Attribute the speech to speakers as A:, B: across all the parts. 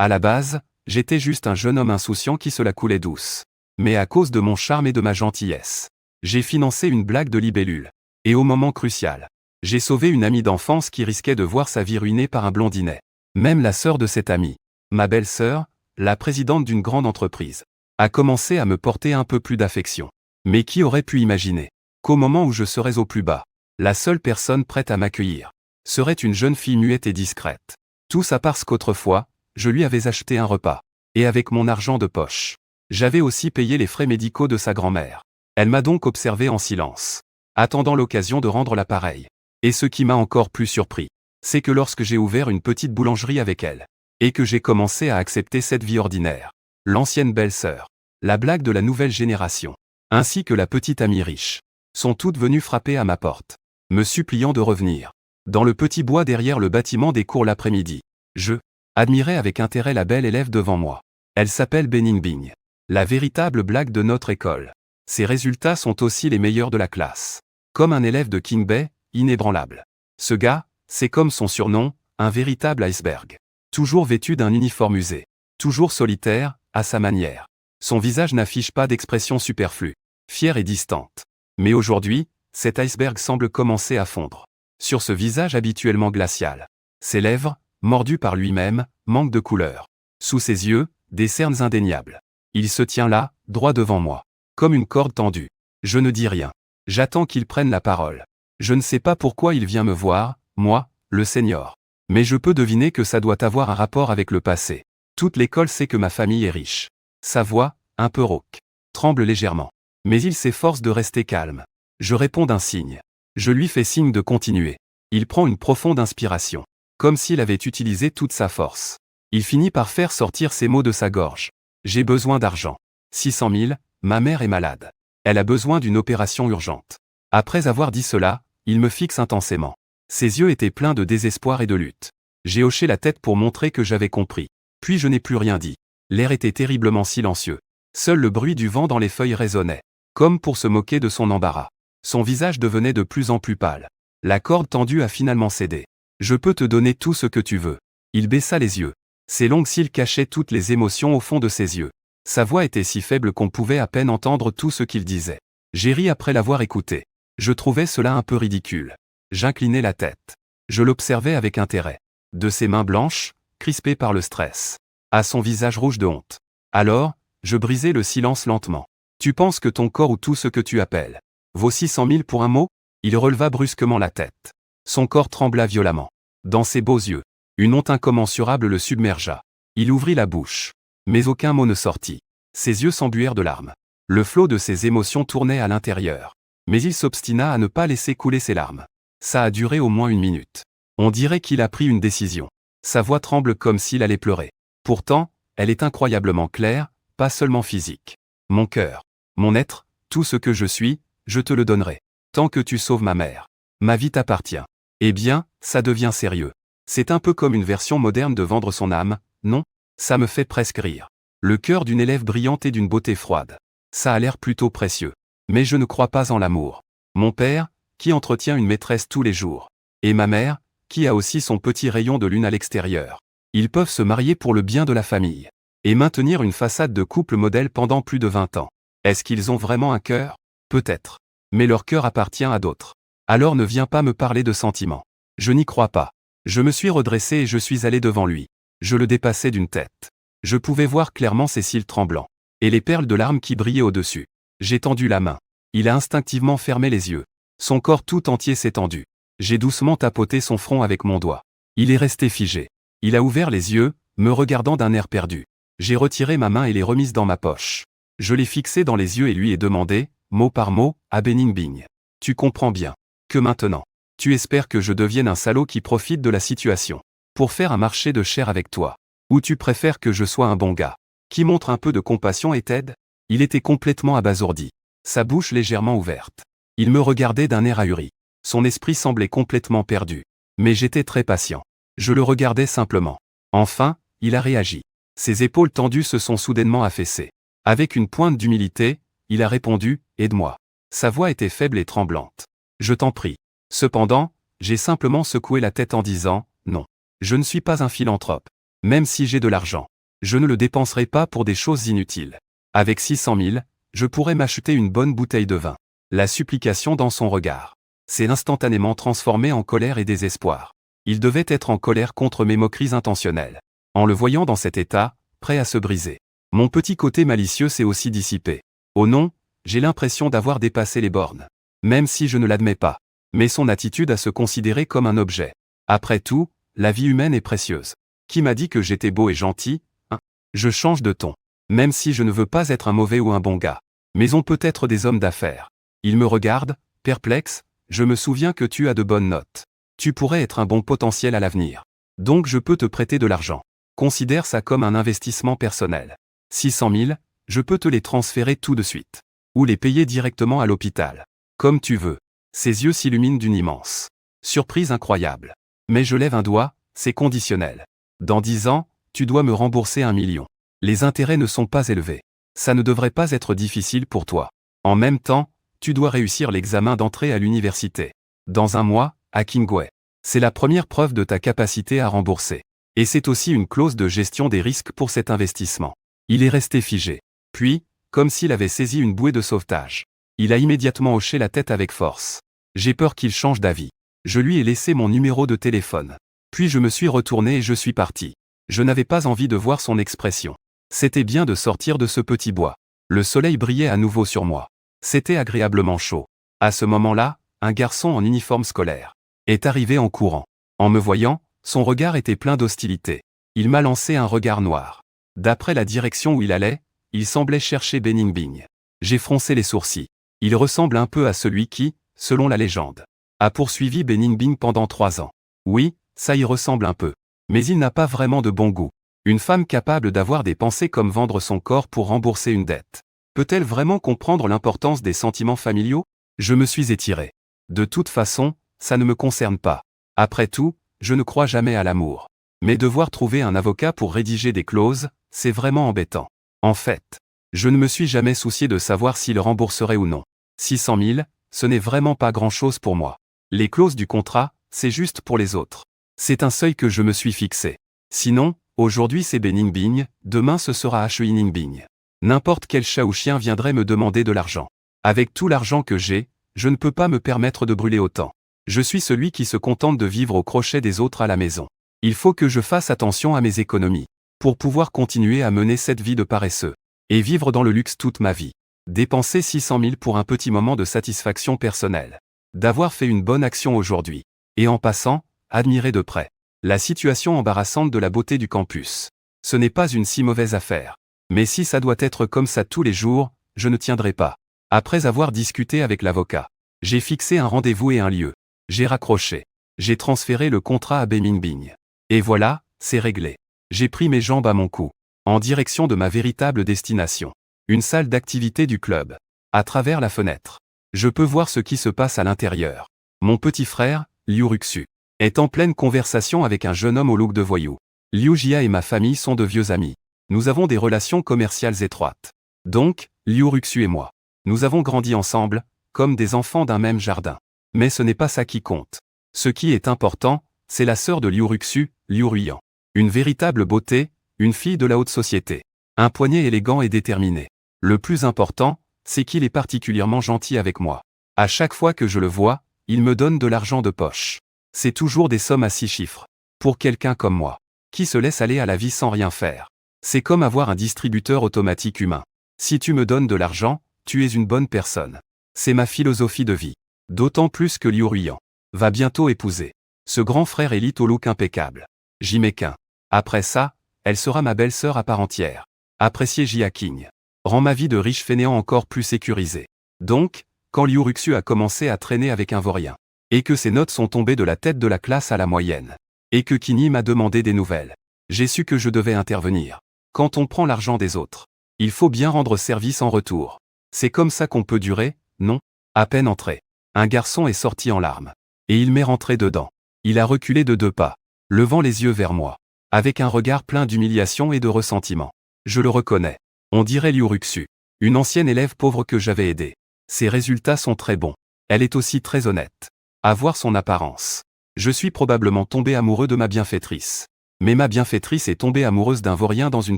A: À la base, j'étais juste un jeune homme insouciant qui se la coulait douce. Mais à cause de mon charme et de ma gentillesse, j'ai financé une blague de libellule. Et au moment crucial, j'ai sauvé une amie d'enfance qui risquait de voir sa vie ruinée par un blondinet. Même la sœur de cette amie, ma belle-sœur, la présidente d'une grande entreprise, a commencé à me porter un peu plus d'affection. Mais qui aurait pu imaginer qu'au moment où je serais au plus bas, la seule personne prête à m'accueillir serait une jeune fille muette et discrète. Tout ça parce qu'autrefois, je lui avais acheté un repas. Et avec mon argent de poche, j'avais aussi payé les frais médicaux de sa grand-mère. Elle m'a donc observé en silence, attendant l'occasion de rendre l'appareil. Et ce qui m'a encore plus surpris, c'est que lorsque j'ai ouvert une petite boulangerie avec elle, et que j'ai commencé à accepter cette vie ordinaire, l'ancienne belle-sœur, la blague de la nouvelle génération, ainsi que la petite amie riche, sont toutes venues frapper à ma porte, me suppliant de revenir. Dans le petit bois derrière le bâtiment des cours l'après-midi, je admirais avec intérêt la belle élève devant moi. Elle s'appelle Bening Bing, la véritable blague de notre école. Ses résultats sont aussi les meilleurs de la classe. Comme un élève de King Bay, inébranlable. Ce gars, c'est comme son surnom, un véritable iceberg. Toujours vêtu d'un uniforme usé. Toujours solitaire, à sa manière. Son visage n'affiche pas d'expression superflue, fière et distante. Mais aujourd'hui, cet iceberg semble commencer à fondre. Sur ce visage habituellement glacial, ses lèvres, mordues par lui-même, manquent de couleur. Sous ses yeux, des cernes indéniables. Il se tient là, droit devant moi, comme une corde tendue. Je ne dis rien. J'attends qu'il prenne la parole. Je ne sais pas pourquoi il vient me voir, moi, le senior. Mais je peux deviner que ça doit avoir un rapport avec le passé. Toute l'école sait que ma famille est riche. Sa voix, un peu rauque, tremble légèrement. Mais il s'efforce de rester calme. Je réponds d'un signe. Je lui fais signe de continuer. Il prend une profonde inspiration, comme s'il avait utilisé toute sa force. Il finit par faire sortir ces mots de sa gorge. J'ai besoin d'argent. 600 000, ma mère est malade. Elle a besoin d'une opération urgente. Après avoir dit cela, il me fixe intensément. Ses yeux étaient pleins de désespoir et de lutte. J'ai hoché la tête pour montrer que j'avais compris. Puis je n'ai plus rien dit. L'air était terriblement silencieux. Seul le bruit du vent dans les feuilles résonnait, comme pour se moquer de son embarras. Son visage devenait de plus en plus pâle. La corde tendue a finalement cédé. Je peux te donner tout ce que tu veux. Il baissa les yeux. Ses longues cils cachaient toutes les émotions au fond de ses yeux. Sa voix était si faible qu'on pouvait à peine entendre tout ce qu'il disait. J'ai ri après l'avoir écouté. Je trouvais cela un peu ridicule. J'inclinai la tête. Je l'observais avec intérêt. De ses mains blanches, crispées par le stress, à son visage rouge de honte. Alors, je brisai le silence lentement. Tu penses que ton corps ou tout ce que tu appelles vaut 600 000 pour un mot? Il releva brusquement la tête. Son corps trembla violemment. Dans ses beaux yeux, une honte incommensurable le submergea. Il ouvrit la bouche. Mais aucun mot ne sortit. Ses yeux s'embuèrent de larmes. Le flot de ses émotions tournait à l'intérieur. Mais il s'obstina à ne pas laisser couler ses larmes. Ça a duré au moins 1 minute. On dirait qu'il a pris une décision. Sa voix tremble comme s'il allait pleurer. Pourtant, elle est incroyablement claire, pas seulement physique. Mon cœur, mon être, tout ce que je suis, je te le donnerai. Tant que tu sauves ma mère. Ma vie t'appartient. Eh bien, ça devient sérieux. C'est un peu comme une version moderne de vendre son âme, non? Ça me fait presque rire. Le cœur d'une élève brillante et d'une beauté froide. Ça a l'air plutôt précieux. Mais je ne crois pas en l'amour. Mon père, qui entretient une maîtresse tous les jours. Et ma mère, qui a aussi son petit rayon de lune à l'extérieur. Ils peuvent se marier pour le bien de la famille. Et maintenir une façade de couple modèle pendant plus de 20 ans. Est-ce qu'ils ont vraiment un cœur? Peut-être. Mais leur cœur appartient à d'autres. Alors ne viens pas me parler de sentiments. Je n'y crois pas. Je me suis redressé et je suis allé devant lui. Je le dépassais d'une tête. Je pouvais voir clairement ses cils tremblants. Et les perles de larmes qui brillaient au-dessus. J'ai tendu la main. Il a instinctivement fermé les yeux. Son corps tout entier s'est tendu. J'ai doucement tapoté son front avec mon doigt. Il est resté figé. Il a ouvert les yeux, me regardant d'un air perdu. J'ai retiré ma main et l'ai remise dans ma poche. Je l'ai fixé dans les yeux et lui ai demandé, mot par mot, à Bening Bing. Tu comprends bien que maintenant, tu espères que je devienne un salaud qui profite de la situation pour faire un marché de chair avec toi. Ou tu préfères que je sois un bon gars qui montre un peu de compassion et t'aide? Il était complètement abasourdi, sa bouche légèrement ouverte. Il me regardait d'un air ahuri. Son esprit semblait complètement perdu. Mais j'étais très patient. Je le regardais simplement. Enfin, il a réagi. Ses épaules tendues se sont soudainement affaissées. Avec une pointe d'humilité, il a répondu « Aide-moi ». Sa voix était faible et tremblante. « Je t'en prie ». Cependant, j'ai simplement secoué la tête en disant « Non. Je ne suis pas un philanthrope. Même si j'ai de l'argent. Je ne le dépenserai pas pour des choses inutiles. Avec 600 000, je pourrais m'acheter une bonne bouteille de vin. La supplication dans son regard s'est instantanément transformée en colère et désespoir. Il devait être en colère contre mes moqueries intentionnelles. En le voyant dans cet état, prêt à se briser, mon petit côté malicieux s'est aussi dissipé. Oh non, j'ai l'impression d'avoir dépassé les bornes. Même si je ne l'admets pas. Mais son attitude à se considérer comme un objet. Après tout, la vie humaine est précieuse. Qui m'a dit que j'étais beau et gentil, hein? Je change de ton. Même si je ne veux pas être un mauvais ou un bon gars. Mais on peut être des hommes d'affaires. Il me regarde, perplexe, je me souviens que tu as de bonnes notes. Tu pourrais être un bon potentiel à l'avenir. Donc je peux te prêter de l'argent. Considère ça comme un investissement personnel. 600 000, je peux te les transférer tout de suite. Ou les payer directement à l'hôpital. Comme tu veux. Ses yeux s'illuminent d'une immense surprise incroyable. Mais je lève un doigt, c'est conditionnel. Dans 10 ans, tu dois me rembourser 1 million. Les intérêts ne sont pas élevés. Ça ne devrait pas être difficile pour toi. En même temps, tu dois réussir l'examen d'entrée à l'université. Dans 1 mois, à Kingway. C'est la première preuve de ta capacité à rembourser. Et c'est aussi une clause de gestion des risques pour cet investissement. Il est resté figé. Puis, comme s'il avait saisi une bouée de sauvetage, il a immédiatement hoché la tête avec force. J'ai peur qu'il change d'avis. Je lui ai laissé mon numéro de téléphone. Puis je me suis retourné et je suis parti. Je n'avais pas envie de voir son expression. C'était bien de sortir de ce petit bois. Le soleil brillait à nouveau sur moi. C'était agréablement chaud. À ce moment-là, un garçon en uniforme scolaire est arrivé en courant. En me voyant, son regard était plein d'hostilité. Il m'a lancé un regard noir. D'après la direction où il allait, il semblait chercher Beningbing. J'ai froncé les sourcils. Il ressemble un peu à celui qui, selon la légende, a poursuivi Beningbing pendant 3 ans. Oui, ça y ressemble un peu. Mais il n'a pas vraiment de bon goût. Une femme capable d'avoir des pensées comme vendre son corps pour rembourser une dette. Peut-elle vraiment comprendre l'importance des sentiments familiaux? Je me suis étiré. De toute façon, ça ne me concerne pas. Après tout, je ne crois jamais à l'amour. Mais devoir trouver un avocat pour rédiger des clauses, c'est vraiment embêtant. En fait, je ne me suis jamais soucié de savoir s'il rembourserait ou non. 600 000, ce n'est vraiment pas grand-chose pour moi. Les clauses du contrat, c'est juste pour les autres. C'est un seuil que je me suis fixé. Sinon, aujourd'hui c'est Beningbing, demain ce sera Ningbing. N'importe quel chat ou chien viendrait me demander de l'argent. Avec tout l'argent que j'ai, je ne peux pas me permettre de brûler autant. Je suis celui qui se contente de vivre au crochet des autres à la maison. Il faut que je fasse attention à mes économies, pour pouvoir continuer à mener cette vie de paresseux, et vivre dans le luxe toute ma vie. Dépenser 600 000 pour un petit moment de satisfaction personnelle. D'avoir fait une bonne action aujourd'hui. Et en passant, admirer de près la situation embarrassante de la beauté du campus. Ce n'est pas une si mauvaise affaire. Mais si ça doit être comme ça tous les jours, je ne tiendrai pas. Après avoir discuté avec l'avocat, j'ai fixé un rendez-vous et un lieu. J'ai raccroché. J'ai transféré le contrat à Beningbing. Et voilà, c'est réglé. J'ai pris mes jambes à mon cou, en direction de ma véritable destination. Une salle d'activité du club. À travers la fenêtre, je peux voir ce qui se passe à l'intérieur. Mon petit frère, Liu Ruxu, est en pleine conversation avec un jeune homme au look de voyou. Liu Jia et ma famille sont de vieux amis. Nous avons des relations commerciales étroites. Donc, Liu Ruxu et moi, nous avons grandi ensemble, comme des enfants d'un même jardin. Mais ce n'est pas ça qui compte. Ce qui est important, c'est la sœur de Liu Ruxu, Liu Ruyan. Une véritable beauté, une fille de la haute société. Un poignet élégant et déterminé. Le plus important, c'est qu'il est particulièrement gentil avec moi. À chaque fois que je le vois, il me donne de l'argent de poche. C'est toujours des sommes à 6 chiffres. Pour quelqu'un comme moi, qui se laisse aller à la vie sans rien faire. C'est comme avoir un distributeur automatique humain. Si tu me donnes de l'argent, tu es une bonne personne. C'est ma philosophie de vie. D'autant plus que Liu Ruyan va bientôt épouser ce grand frère élite au look impeccable. J'y mets qu'un. Après ça, elle sera ma belle-sœur à part entière. Apprécier Jia King rend ma vie de riche fainéant encore plus sécurisée. Donc, quand Liu Ruxu a commencé à traîner avec un vaurien, et que ses notes sont tombées de la tête de la classe à la moyenne, et que Kini m'a demandé des nouvelles, j'ai su que je devais intervenir. Quand on prend l'argent des autres, il faut bien rendre service en retour. C'est comme ça qu'on peut durer, non? À peine entré, un garçon est sorti en larmes. Et il m'est rentré dedans. Il a reculé de 2 pas, levant les yeux vers moi, avec un regard plein d'humiliation et de ressentiment. Je le reconnais. On dirait Liu Ruxu, une ancienne élève pauvre que j'avais aidée. Ses résultats sont très bons. Elle est aussi très honnête. À voir son apparence, je suis probablement tombé amoureux de ma bienfaitrice. Mais ma bienfaitrice est tombée amoureuse d'un vaurien dans une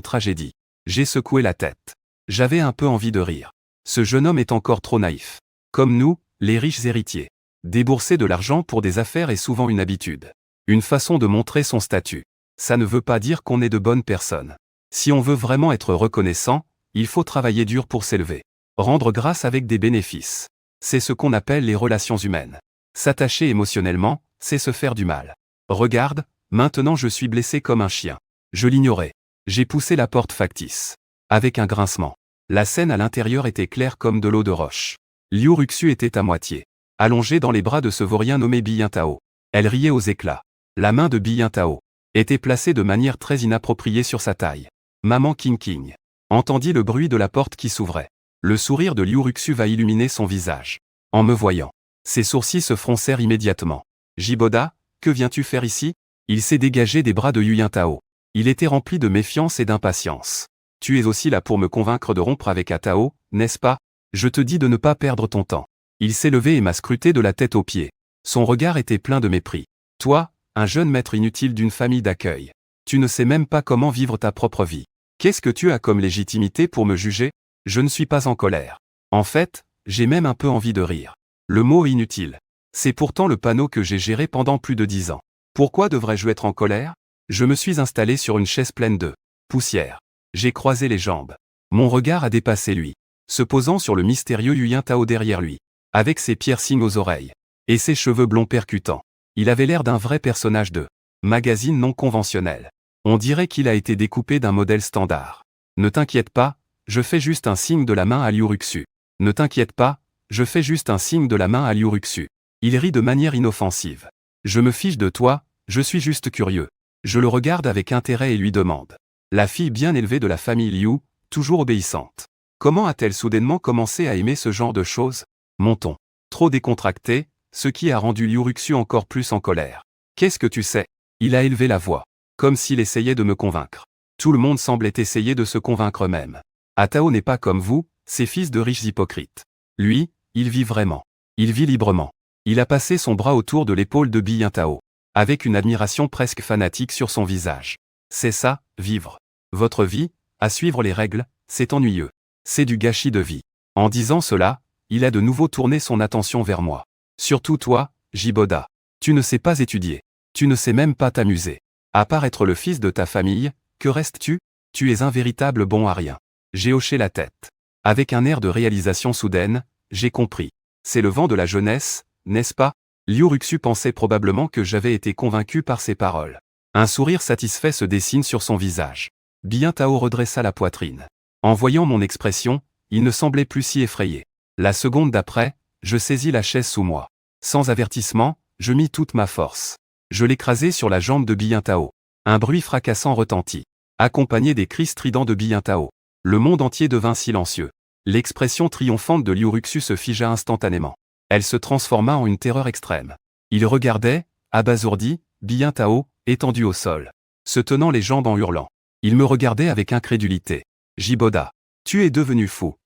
A: tragédie. J'ai secoué la tête. J'avais un peu envie de rire. Ce jeune homme est encore trop naïf. Comme nous, les riches héritiers. Débourser de l'argent pour des affaires est souvent une habitude. Une façon de montrer son statut. Ça ne veut pas dire qu'on est de bonnes personnes. Si on veut vraiment être reconnaissant, il faut travailler dur pour s'élever. Rendre grâce avec des bénéfices. C'est ce qu'on appelle les relations humaines. S'attacher émotionnellement, c'est se faire du mal. Regarde, maintenant je suis blessé comme un chien. Je l'ignorais. J'ai poussé la porte factice. Avec un grincement. La scène à l'intérieur était claire comme de l'eau de roche. Liu Ruxu était à moitié. Allongée dans les bras de ce vaurien nommé Biyintao. Elle riait aux éclats. La main de Biyintao était placée de manière très inappropriée sur sa taille. Maman King King entendit le bruit de la porte qui s'ouvrait. Le sourire de Liu Ruxu va illuminer son visage. En me voyant, ses sourcils se froncèrent immédiatement. Jiboda, que viens-tu faire ici? Il s'est dégagé des bras de Yuyintao. Il était rempli de méfiance et d'impatience. Tu es aussi là pour me convaincre de rompre avec Atao, n'est-ce pas? Je te dis de ne pas perdre ton temps. Il s'est levé et m'a scruté de la tête aux pieds. Son regard était plein de mépris. Toi, un jeune maître inutile d'une famille d'accueil. Tu ne sais même pas comment vivre ta propre vie. Qu'est-ce que tu as comme légitimité pour me juger? Je ne suis pas en colère. En fait, j'ai même un peu envie de rire. Le mot inutile. C'est pourtant le panneau que j'ai géré pendant plus de 10 ans. Pourquoi devrais-je être en colère? Je me suis installé sur une chaise pleine de poussière. J'ai croisé les jambes. Mon regard a dépassé lui. Se posant sur le mystérieux Yuyintao derrière lui. Avec ses piercings aux oreilles. Et ses cheveux blonds percutants. Il avait l'air d'un vrai personnage de magazine non conventionnel. On dirait qu'il a été découpé d'un modèle standard. Ne t'inquiète pas, je fais juste un signe de la main à Liu Ruxu. Ne t'inquiète pas, je fais juste un signe de la main à Liu Ruxu. Il rit de manière inoffensive. Je me fiche de toi, je suis juste curieux. Je le regarde avec intérêt et lui demande. La fille bien élevée de la famille Liu, toujours obéissante. Comment a-t-elle soudainement commencé à aimer ce genre de choses? Mon ton. Trop décontracté, ce qui a rendu Liu Ruxu encore plus en colère. Qu'est-ce que tu sais? Il a élevé la voix. Comme s'il essayait de me convaincre. Tout le monde semblait essayer de se convaincre eux-mêmes. Atao n'est pas comme vous, ces fils de riches hypocrites. Lui, il vit vraiment. Il vit librement. Il a passé son bras autour de l'épaule de Biyintao. Avec une admiration presque fanatique sur son visage. C'est ça, vivre. Votre vie, à suivre les règles, c'est ennuyeux. C'est du gâchis de vie. En disant cela, il a de nouveau tourné son attention vers moi. Surtout toi, Jiboda. Tu ne sais pas étudier. Tu ne sais même pas t'amuser. À part être le fils de ta famille, que restes-tu? Tu es un véritable bon à rien. J'ai hoché la tête. Avec un air de réalisation soudaine, j'ai compris. C'est le vent de la jeunesse, n'est-ce pas? Liu Ruxu pensait probablement que j'avais été convaincu par ses paroles. Un sourire satisfait se dessine sur son visage. Biyintao redressa la poitrine. En voyant mon expression, il ne semblait plus si effrayé. La seconde d'après, je saisis la chaise sous moi. Sans avertissement, je mis toute ma force. Je l'écrasai sur la jambe de Biyintao. Un bruit fracassant retentit. Accompagné des cris stridents de Biyintao. Le monde entier devint silencieux. L'expression triomphante de Liu Ruxu se figea instantanément. Elle se transforma en une terreur extrême. Il regardait, abasourdi, Biyintao, étendu au sol, se tenant les jambes en hurlant. Il me regardait avec incrédulité. Jiboda, tu es devenu fou,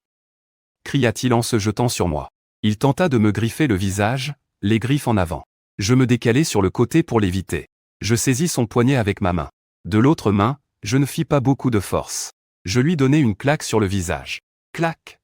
A: cria-t-il en se jetant sur moi. Il tenta de me griffer le visage, les griffes en avant. Je me décalai sur le côté pour l'éviter. Je saisis son poignet avec ma main. De l'autre main, je ne fis pas beaucoup de force. Je lui donnai une claque sur le visage. Clac!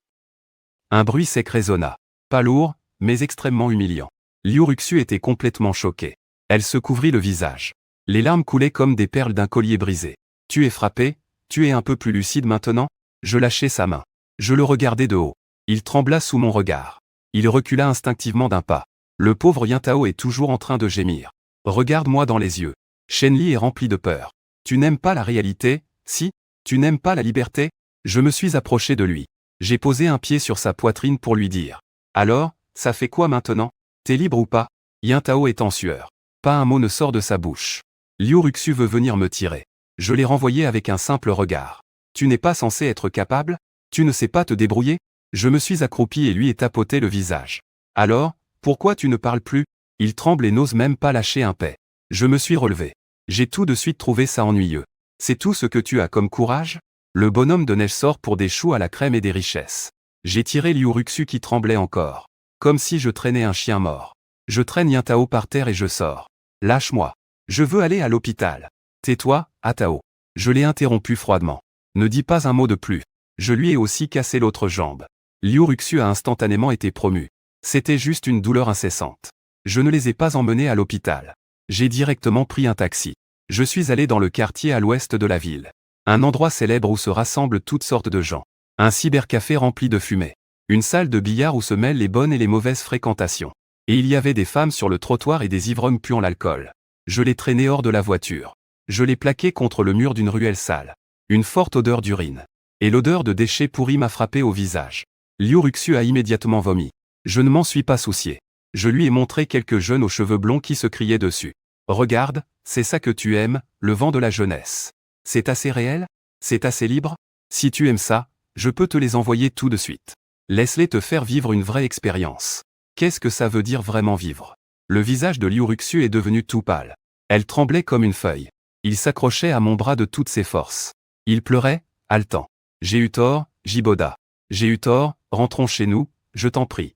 A: Un bruit sec résonna. Pas lourd, mais extrêmement humiliant. Liu Ruxu était complètement choquée. Elle se couvrit le visage. Les larmes coulaient comme des perles d'un collier brisé. Tu es frappé? Tu es un peu plus lucide maintenant? Je lâchai sa main. Je le regardai de haut. Il trembla sous mon regard. Il recula instinctivement d'un pas. Le pauvre Yintao est toujours en train de gémir. Regarde-moi dans les yeux. Shenli est rempli de peur. Tu n'aimes pas la réalité, si? Tu n'aimes pas la liberté? Je me suis approché de lui. J'ai posé un pied sur sa poitrine pour lui dire. Alors, ça fait quoi maintenant? T'es libre ou pas? Yintao est en sueur. Pas un mot ne sort de sa bouche. Liu Ruxu veut venir me tirer. Je l'ai renvoyé avec un simple regard. Tu n'es pas censé être capable? Tu ne sais pas te débrouiller? Je me suis accroupi et lui ai tapoté le visage. Alors, pourquoi tu ne parles plus? Il tremble et n'ose même pas lâcher un paix. Je me suis relevé. J'ai tout de suite trouvé ça ennuyeux. C'est tout ce que tu as comme courage? Le bonhomme de neige sort pour des choux à la crème et des richesses. J'ai tiré Liu Ruxu qui tremblait encore. Comme si je traînais un chien mort. Je traîne Yintao par terre et je sors. Lâche-moi. Je veux aller à l'hôpital. Tais-toi, Atao. Je l'ai interrompu froidement. Ne dis pas un mot de plus. Je lui ai aussi cassé l'autre jambe. Liu Ruxu a instantanément été promu. C'était juste une douleur incessante. Je ne les ai pas emmenés à l'hôpital. J'ai directement pris un taxi. Je suis allé dans le quartier à l'ouest de la ville. Un endroit célèbre où se rassemblent toutes sortes de gens. Un cybercafé rempli de fumée. Une salle de billard où se mêlent les bonnes et les mauvaises fréquentations. Et il y avait des femmes sur le trottoir et des ivrognes puant l'alcool. Je les traînais hors de la voiture. Je les plaquais contre le mur d'une ruelle sale. Une forte odeur d'urine. Et l'odeur de déchets pourris m'a frappé au visage. Liu Ruxu a immédiatement vomi. Je ne m'en suis pas soucié. Je lui ai montré quelques jeunes aux cheveux blonds qui se criaient dessus. Regarde, c'est ça que tu aimes, le vent de la jeunesse. C'est assez réel? C'est assez libre? Si tu aimes ça, je peux te les envoyer tout de suite. Laisse-les te faire vivre une vraie expérience. Qu'est-ce que ça veut dire vraiment vivre? Le visage de Liu Ruxu est devenu tout pâle. Elle tremblait comme une feuille. Il s'accrochait à mon bras de toutes ses forces. Il pleurait, haletant. J'ai eu tort, Jiboda. J'ai eu tort, rentrons chez nous, je t'en prie.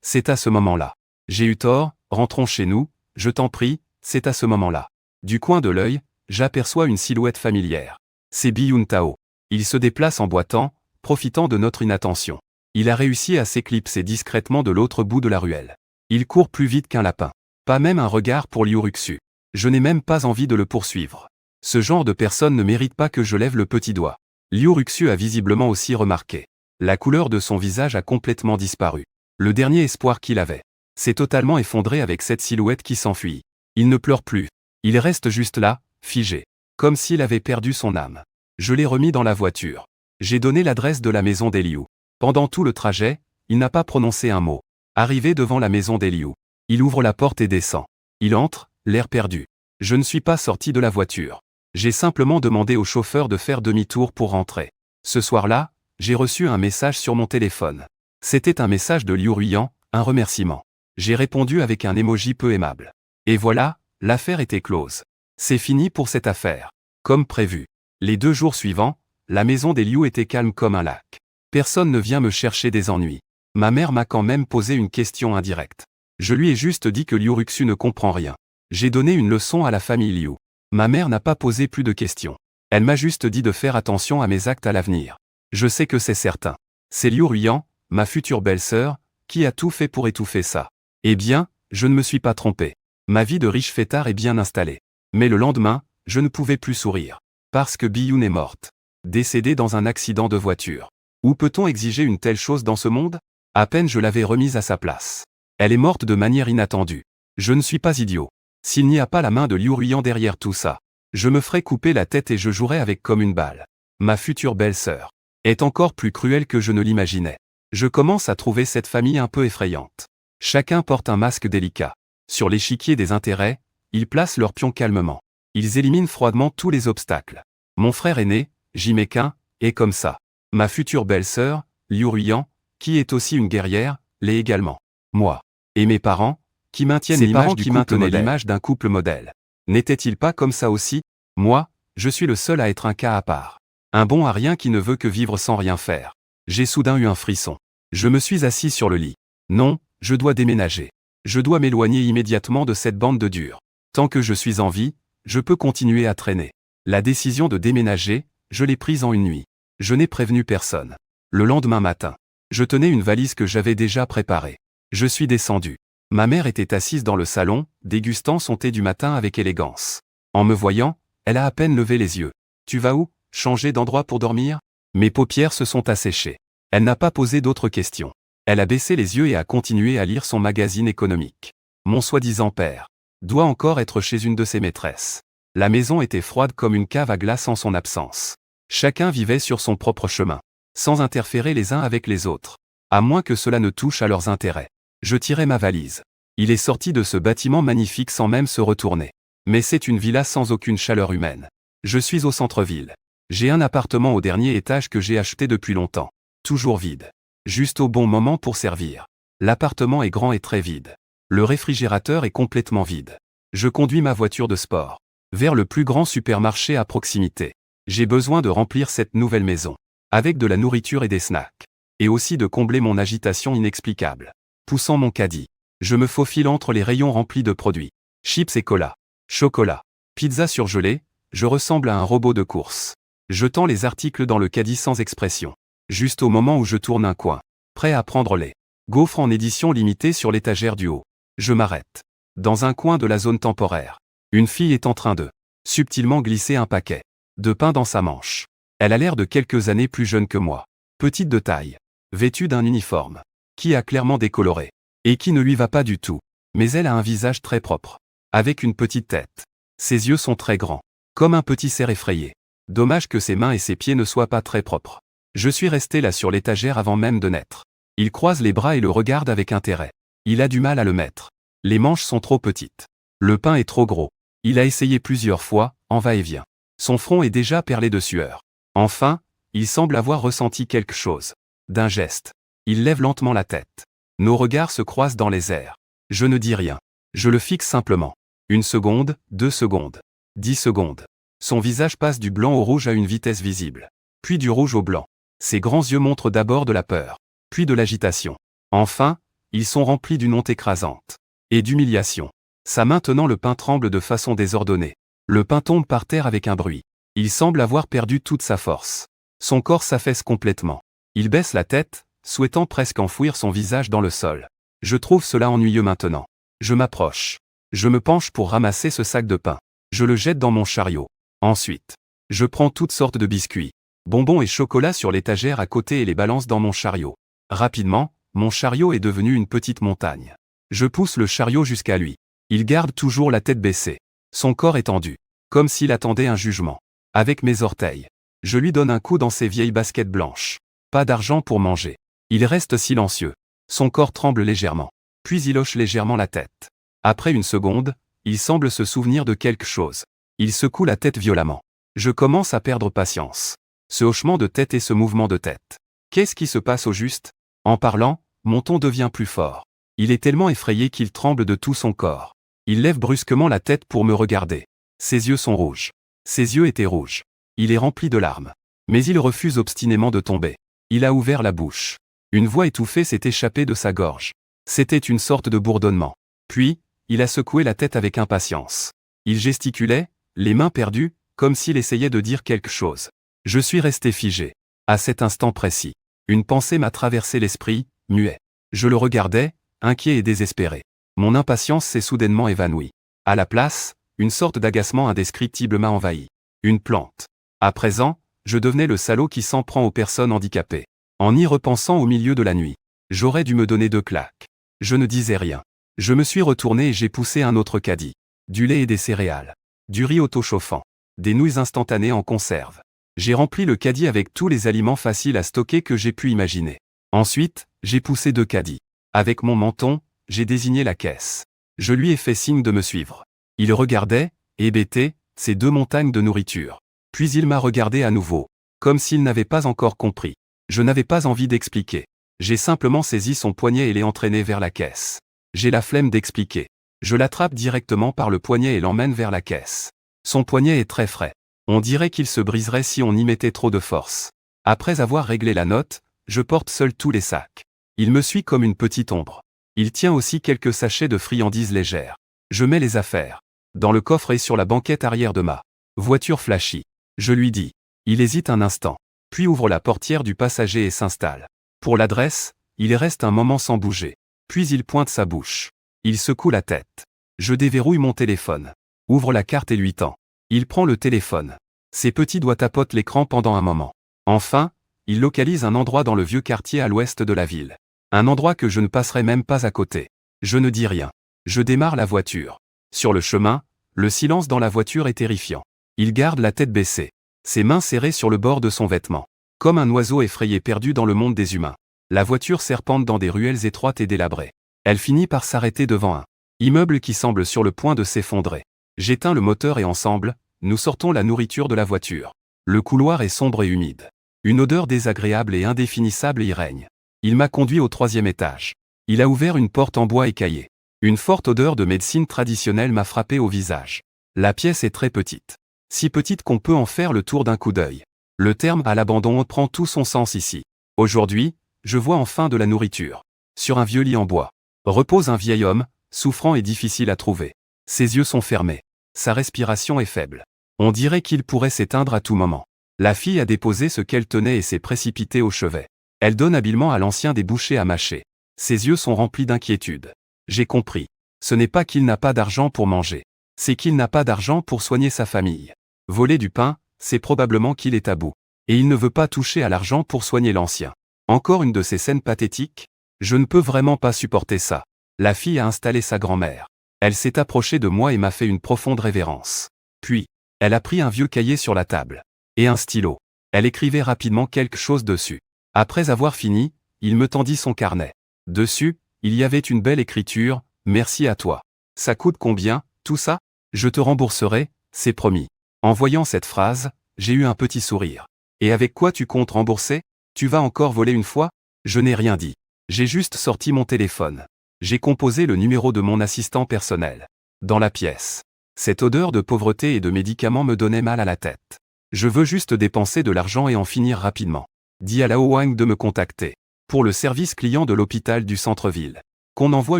A: C'est à ce moment-là. J'ai eu tort, rentrons chez nous, je t'en prie, c'est à ce moment-là. Du coin de l'œil, j'aperçois une silhouette familière. C'est Biyun Tao. Il se déplace en boitant, profitant de notre inattention. Il a réussi à s'éclipser discrètement de l'autre bout de la ruelle. Il court plus vite qu'un lapin. Pas même un regard pour Liu Ruxu. Je n'ai même pas envie de le poursuivre. Ce genre de personne ne mérite pas que je lève le petit doigt. Liu Ruxu a visiblement aussi remarqué. La couleur de son visage a complètement disparu. Le dernier espoir qu'il avait s'est totalement effondré avec cette silhouette qui s'enfuit. Il ne pleure plus. Il reste juste là, figé. Comme s'il avait perdu son âme. Je l'ai remis dans la voiture. J'ai donné l'adresse de la maison des Liu. Pendant tout le trajet, il n'a pas prononcé un mot. Arrivé devant la maison des Liu, il ouvre la porte et descend. Il entre, l'air perdu. Je ne suis pas sorti de la voiture. J'ai simplement demandé au chauffeur de faire demi-tour pour rentrer. Ce soir-là, j'ai reçu un message sur mon téléphone. C'était un message de Liu Ruyan, un remerciement. J'ai répondu avec un emoji peu aimable. Et voilà, l'affaire était close. C'est fini pour cette affaire. Comme prévu. Les 2 jours suivants, la maison des Liu était calme comme un lac. Personne ne vient me chercher des ennuis. Ma mère m'a quand même posé une question indirecte. Je lui ai juste dit que Liu Ruxu ne comprend rien. J'ai donné une leçon à la famille Liu. Ma mère n'a pas posé plus de questions. Elle m'a juste dit de faire attention à mes actes à l'avenir. Je sais que c'est certain. C'est Liu Ruyan, ma future belle-sœur, qui a tout fait pour étouffer ça. Eh bien, je ne me suis pas trompé. Ma vie de riche fêtard est bien installée. Mais le lendemain, je ne pouvais plus sourire. Parce que Biyun est morte. Décédée dans un accident de voiture. Où peut-on exiger une telle chose dans ce monde? À peine je l'avais remise à sa place. Elle est morte de manière inattendue. Je ne suis pas idiot. S'il n'y a pas la main de Liu Ruyan derrière tout ça, je me ferai couper la tête et je jouerai avec comme une balle. Ma future belle-sœur est encore plus cruelle que je ne l'imaginais. Je commence à trouver cette famille un peu effrayante. Chacun porte un masque délicat. Sur l'échiquier des intérêts, ils placent leurs pions calmement. Ils éliminent froidement tous les obstacles. Mon frère aîné, Jimekin, est comme ça. Ma future belle-sœur, Liu Ruyan, qui est aussi une guerrière, l'est également. Moi. Et mes parents, qui maintiennent l'image d'un couple modèle. N'était-il pas comme ça aussi? Moi, je suis le seul à être un cas à part. Un bon à rien qui ne veut que vivre sans rien faire. J'ai soudain eu un frisson. Je me suis assis sur le lit. Non, je dois déménager. Je dois m'éloigner immédiatement de cette bande de durs. Tant que je suis en vie, je peux continuer à traîner. La décision de déménager, je l'ai prise en une nuit. Je n'ai prévenu personne. Le lendemain matin, je tenais une valise que j'avais déjà préparée. Je suis descendu. Ma mère était assise dans le salon, dégustant son thé du matin avec élégance. En me voyant, elle a à peine levé les yeux. Tu vas où? Changer d'endroit pour dormir? Mes paupières se sont asséchées. Elle n'a pas posé d'autres questions. Elle a baissé les yeux et a continué à lire son magazine économique. Mon soi-disant père doit encore être chez une de ses maîtresses. La maison était froide comme une cave à glace en son absence. Chacun vivait sur son propre chemin, sans interférer les uns avec les autres. À moins que cela ne touche à leurs intérêts. Je tirai ma valise. Il est sorti de ce bâtiment magnifique sans même se retourner. Mais c'est une villa sans aucune chaleur humaine. Je suis au centre-ville. J'ai un appartement au dernier étage que j'ai acheté depuis longtemps. Toujours vide. Juste au bon moment pour servir. L'appartement est grand et très vide. Le réfrigérateur est complètement vide. Je conduis ma voiture de sport vers le plus grand supermarché à proximité. J'ai besoin de remplir cette nouvelle maison avec de la nourriture et des snacks. Et aussi de combler mon agitation inexplicable. Poussant mon caddie, je me faufile entre les rayons remplis de produits. Chips et cola. Chocolat. Pizza surgelée, je ressemble à un robot de course. Je tends les articles dans le caddie sans expression. Juste au moment où je tourne un coin. Prêt à prendre les gaufres en édition limitée sur l'étagère du haut. Je m'arrête. Dans un coin de la zone temporaire. Une fille est en train de subtilement glisser un paquet de pain dans sa manche. Elle a l'air de quelques années plus jeune que moi. Petite de taille. Vêtue d'un uniforme. Qui a clairement décoloré. Et qui ne lui va pas du tout. Mais elle a un visage très propre. Avec une petite tête. Ses yeux sont très grands. Comme un petit cerf effrayé. Dommage que ses mains et ses pieds ne soient pas très propres. Je suis resté là sur l'étagère avant même de naître. Il croise les bras et le regarde avec intérêt. Il a du mal à le mettre. Les manches sont trop petites. Le pain est trop gros. Il a essayé plusieurs fois, en va-et-vient. Son front est déjà perlé de sueur. Enfin, il semble avoir ressenti quelque chose. D'un geste. Il lève lentement la tête. Nos regards se croisent dans les airs. Je ne dis rien. Je le fixe simplement. 1 seconde, 2 secondes. 10 secondes. Son visage passe du blanc au rouge à une vitesse visible. Puis du rouge au blanc. Ses grands yeux montrent d'abord de la peur. Puis de l'agitation. Enfin, ils sont remplis d'une honte écrasante. Et d'humiliation. Sa main tenant le pain tremble de façon désordonnée. Le pain tombe par terre avec un bruit. Il semble avoir perdu toute sa force. Son corps s'affaisse complètement. Il baisse la tête, souhaitant presque enfouir son visage dans le sol. Je trouve cela ennuyeux maintenant. Je m'approche. Je me penche pour ramasser ce sac de pain. Je le jette dans mon chariot. Ensuite, je prends toutes sortes de biscuits, bonbons et chocolats sur l'étagère à côté et les balance dans mon chariot. Rapidement, mon chariot est devenu une petite montagne. Je pousse le chariot jusqu'à lui. Il garde toujours la tête baissée. Son corps est tendu, comme s'il attendait un jugement. Avec mes orteils, je lui donne un coup dans ses vieilles baskets blanches. Pas d'argent pour manger. Il reste silencieux. Son corps tremble légèrement. Puis il hoche légèrement la tête. Après 1 seconde, il semble se souvenir de quelque chose. Il secoue la tête violemment. Je commence à perdre patience. Ce hochement de tête et ce mouvement de tête. Qu'est-ce qui se passe au juste? En parlant, mon ton devient plus fort. Il est tellement effrayé qu'il tremble de tout son corps. Il lève brusquement la tête pour me regarder. Ses yeux sont rouges. Ses yeux étaient rouges. Il est rempli de larmes. Mais il refuse obstinément de tomber. Il a ouvert la bouche. Une voix étouffée s'est échappée de sa gorge. C'était une sorte de bourdonnement. Puis, il a secoué la tête avec impatience. Il gesticulait, les mains perdues, comme s'il essayait de dire quelque chose. Je suis resté figé. À cet instant précis. Une pensée m'a traversé l'esprit, muet. Je le regardais, inquiet et désespéré. Mon impatience s'est soudainement évanouie. À la place, une sorte d'agacement indescriptible m'a envahi. Une plante. À présent, je devenais le salaud qui s'en prend aux personnes handicapées. En y repensant au milieu de la nuit, j'aurais dû me donner 2 claques. Je ne disais rien. Je me suis retourné et j'ai poussé un autre caddie. Du lait et des céréales. Du riz auto-chauffant. Des nouilles instantanées en conserve. J'ai rempli le caddie avec tous les aliments faciles à stocker que j'ai pu imaginer. Ensuite, j'ai poussé 2 caddies. Avec mon menton, j'ai désigné la caisse. Je lui ai fait signe de me suivre. Il regardait, hébété, ces 2 montagnes de nourriture. Puis il m'a regardé à nouveau. Comme s'il n'avait pas encore compris. Je n'avais pas envie d'expliquer. J'ai simplement saisi son poignet et l'ai entraîné vers la caisse. J'ai la flemme d'expliquer. Je l'attrape directement par le poignet et l'emmène vers la caisse. Son poignet est très frais. On dirait qu'il se briserait si on y mettait trop de force. Après avoir réglé la note, je porte seul tous les sacs. Il me suit comme une petite ombre. Il tient aussi quelques sachets de friandises légères. Je mets les affaires dans le coffre et sur la banquette arrière de ma voiture flashy. Je lui dis. Il hésite un instant, puis ouvre la portière du passager et s'installe. Pour l'adresse, il reste un moment sans bouger. Puis il pointe sa bouche. Il secoue la tête. Je déverrouille mon téléphone. Ouvre la carte et lui tend. Il prend le téléphone. Ses petits doigts tapotent l'écran pendant un moment. Enfin, il localise un endroit dans le vieux quartier à l'ouest de la ville. Un endroit que je ne passerai même pas à côté. Je ne dis rien. Je démarre la voiture. Sur le chemin, le silence dans la voiture est terrifiant. Il garde la tête baissée. Ses mains serrées sur le bord de son vêtement. Comme un oiseau effrayé perdu dans le monde des humains. La voiture serpente dans des ruelles étroites et délabrées. Elle finit par s'arrêter devant un immeuble qui semble sur le point de s'effondrer. J'éteins le moteur et ensemble, nous sortons la nourriture de la voiture. Le couloir est sombre et humide. Une odeur désagréable et indéfinissable y règne. Il m'a conduit au 3e étage. Il a ouvert une porte en bois écaillé. Une forte odeur de médecine traditionnelle m'a frappé au visage. La pièce est très petite. Si petite qu'on peut en faire le tour d'un coup d'œil. Le terme à l'abandon prend tout son sens ici. Aujourd'hui, je vois enfin de la nourriture. Sur un vieux lit en bois, repose un vieil homme, souffrant et difficile à trouver. Ses yeux sont fermés. Sa respiration est faible. On dirait qu'il pourrait s'éteindre à tout moment. La fille a déposé ce qu'elle tenait et s'est précipitée au chevet. Elle donne habilement à l'ancien des bouchées à mâcher. Ses yeux sont remplis d'inquiétude. J'ai compris. Ce n'est pas qu'il n'a pas d'argent pour manger. C'est qu'il n'a pas d'argent pour soigner sa famille. Voler du pain, c'est probablement qu'il est à bout. Et il ne veut pas toucher à l'argent pour soigner l'ancien. Encore une de ces scènes pathétiques? Je ne peux vraiment pas supporter ça. La fille a installé sa grand-mère. Elle s'est approchée de moi et m'a fait une profonde révérence. Puis, elle a pris un vieux cahier sur la table. Et un stylo. Elle écrivait rapidement quelque chose dessus. Après avoir fini, il me tendit son carnet. Dessus, il y avait une belle écriture, « Merci à toi. Ça coûte combien, tout ça? Je te rembourserai, c'est promis. » En voyant cette phrase, j'ai eu un petit sourire. Et avec quoi tu comptes rembourser? Tu vas encore voler une fois? Je n'ai rien dit. J'ai juste sorti mon téléphone. J'ai composé le numéro de mon assistant personnel. Dans la pièce. Cette odeur de pauvreté et de médicaments me donnait mal à la tête. Je veux juste dépenser de l'argent et en finir rapidement. Dis à Lao Wang de me contacter. Pour le service client de l'hôpital du centre-ville. Qu'on envoie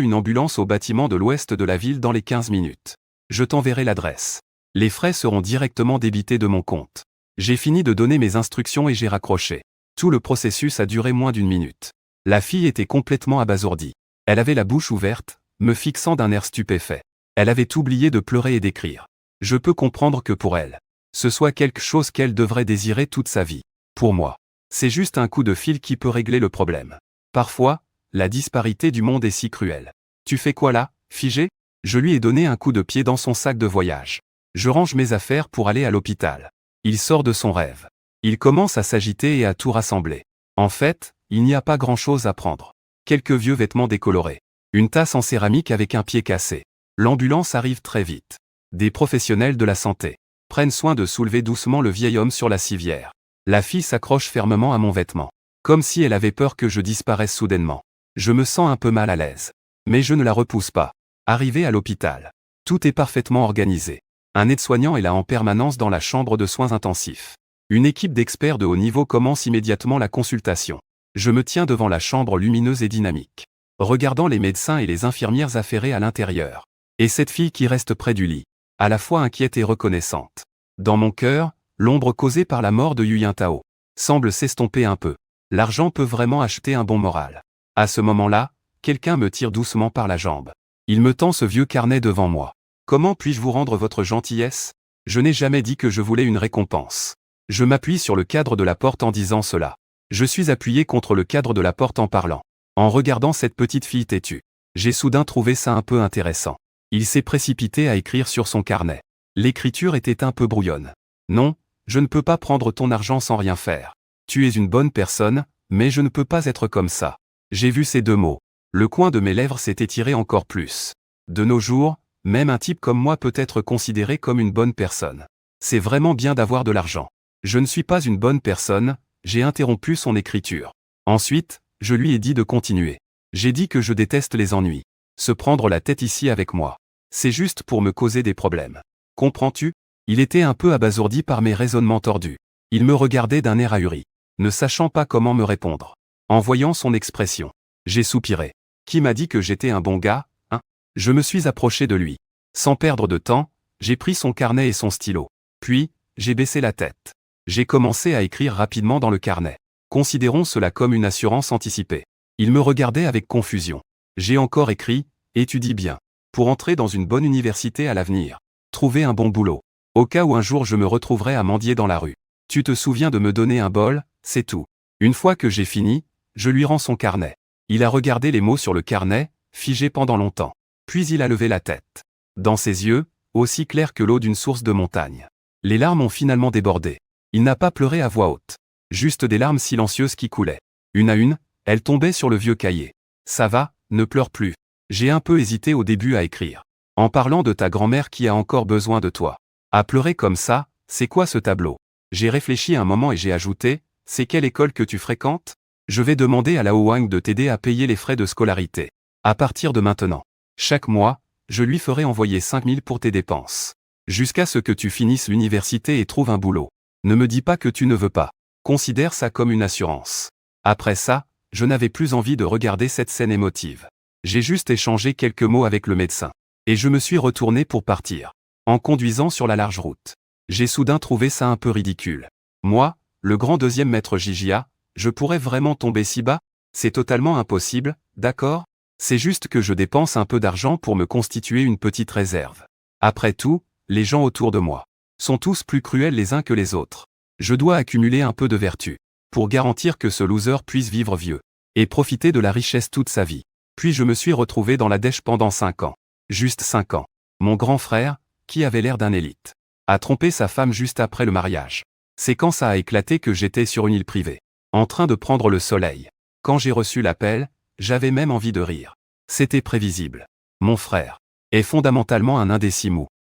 A: une ambulance au bâtiment de l'ouest de la ville dans les 15 minutes. Je t'enverrai l'adresse. Les frais seront directement débités de mon compte. J'ai fini de donner mes instructions et j'ai raccroché. Tout le processus a duré moins d'1 minute. La fille était complètement abasourdie. Elle avait la bouche ouverte, me fixant d'un air stupéfait. Elle avait oublié de pleurer et d'écrire. Je peux comprendre que pour elle, ce soit quelque chose qu'elle devrait désirer toute sa vie. Pour moi, c'est juste un coup de fil qui peut régler le problème. Parfois, la disparité du monde est si cruelle. Tu fais quoi là, figé? Je lui ai donné un coup de pied dans son sac de voyage. Je range mes affaires pour aller à l'hôpital. Il sort de son rêve. Il commence à s'agiter et à tout rassembler. En fait, il n'y a pas grand-chose à prendre. Quelques vieux vêtements décolorés. Une tasse en céramique avec un pied cassé. L'ambulance arrive très vite. Des professionnels de la santé prennent soin de soulever doucement le vieil homme sur la civière. La fille s'accroche fermement à mon vêtement. Comme si elle avait peur que je disparaisse soudainement. Je me sens un peu mal à l'aise. Mais je ne la repousse pas. Arrivé à l'hôpital. Tout est parfaitement organisé. Un aide-soignant est là en permanence dans la chambre de soins intensifs. Une équipe d'experts de haut niveau commence immédiatement la consultation. Je me tiens devant la chambre lumineuse et dynamique. Regardant les médecins et les infirmières affairées à l'intérieur. Et cette fille qui reste près du lit. À la fois inquiète et reconnaissante. Dans mon cœur, l'ombre causée par la mort de Yuyan Tao semble s'estomper un peu. L'argent peut vraiment acheter un bon moral. À ce moment-là, quelqu'un me tire doucement par la jambe. Il me tend ce vieux carnet devant moi. Comment puis-je vous rendre votre gentillesse? Je n'ai jamais dit que je voulais une récompense. Je m'appuie sur le cadre de la porte en disant cela. Je suis appuyé contre le cadre de la porte en parlant. En regardant cette petite fille têtue. J'ai soudain trouvé ça un peu intéressant. Il s'est précipité à écrire sur son carnet. L'écriture était un peu brouillonne. Non, je ne peux pas prendre ton argent sans rien faire. Tu es une bonne personne, mais je ne peux pas être comme ça. J'ai vu ces 2 mots. Le coin de mes lèvres s'est étiré encore plus. De nos jours, même un type comme moi peut être considéré comme une bonne personne. C'est vraiment bien d'avoir de l'argent. Je ne suis pas une bonne personne, j'ai interrompu son écriture. Ensuite, je lui ai dit de continuer. J'ai dit que je déteste les ennuis. Se prendre la tête ici avec moi. C'est juste pour me causer des problèmes. Comprends-tu? Il était un peu abasourdi par mes raisonnements tordus. Il me regardait d'un air ahuri, ne sachant pas comment me répondre. En voyant son expression, j'ai soupiré. Qui m'a dit que j'étais un bon gars, hein? Je me suis approché de lui. Sans perdre de temps, j'ai pris son carnet et son stylo. Puis, j'ai baissé la tête. J'ai commencé à écrire rapidement dans le carnet. Considérons cela comme une assurance anticipée. Il me regardait avec confusion. J'ai encore écrit, étudie bien. Pour entrer dans une bonne université à l'avenir. Trouver un bon boulot. Au cas où un jour je me retrouverai à mendier dans la rue. Tu te souviens de me donner un bol, c'est tout. Une fois que j'ai fini, je lui rends son carnet. Il a regardé les mots sur le carnet, figé pendant longtemps. Puis il a levé la tête. Dans ses yeux, aussi clairs que l'eau d'une source de montagne. Les larmes ont finalement débordé. Il n'a pas pleuré à voix haute. Juste des larmes silencieuses qui coulaient. Une à une, elles tombaient sur le vieux cahier. Ça va, ne pleure plus. J'ai un peu hésité au début à écrire. En parlant de ta grand-mère qui a encore besoin de toi. À pleurer comme ça, c'est quoi ce tableau? J'ai réfléchi un moment et j'ai ajouté, c'est quelle école que tu fréquentes? Je vais demander à Lao Wang de t'aider à payer les frais de scolarité. À partir de maintenant. Chaque mois, je lui ferai envoyer 5000 pour tes dépenses. Jusqu'à ce que tu finisses l'université et trouves un boulot. Ne me dis pas que tu ne veux pas. Considère ça comme une assurance. Après ça, je n'avais plus envie de regarder cette scène émotive. J'ai juste échangé quelques mots avec le médecin. Et je me suis retourné pour partir. en conduisant sur la large route. J'ai soudain trouvé ça un peu ridicule. Moi, le grand deuxième maître Gigia, je pourrais vraiment tomber si bas? C'est totalement impossible, d'accord? C'est juste que je dépense un peu d'argent pour me constituer une petite réserve. Après tout, les gens autour de moi sont tous plus cruels les uns que les autres. Je dois accumuler un peu de vertu pour garantir que ce loser puisse vivre vieux et profiter de la richesse toute sa vie. Puis je me suis retrouvé dans la dèche pendant 5 ans. Juste 5 ans. Mon grand frère, qui avait l'air d'un élite, a trompé sa femme juste après le mariage. C'est quand ça a éclaté que j'étais sur une île privée, en train de prendre le soleil. Quand j'ai reçu l'appel, j'avais même envie de rire. C'était prévisible. Mon frère est fondamentalement un indécis,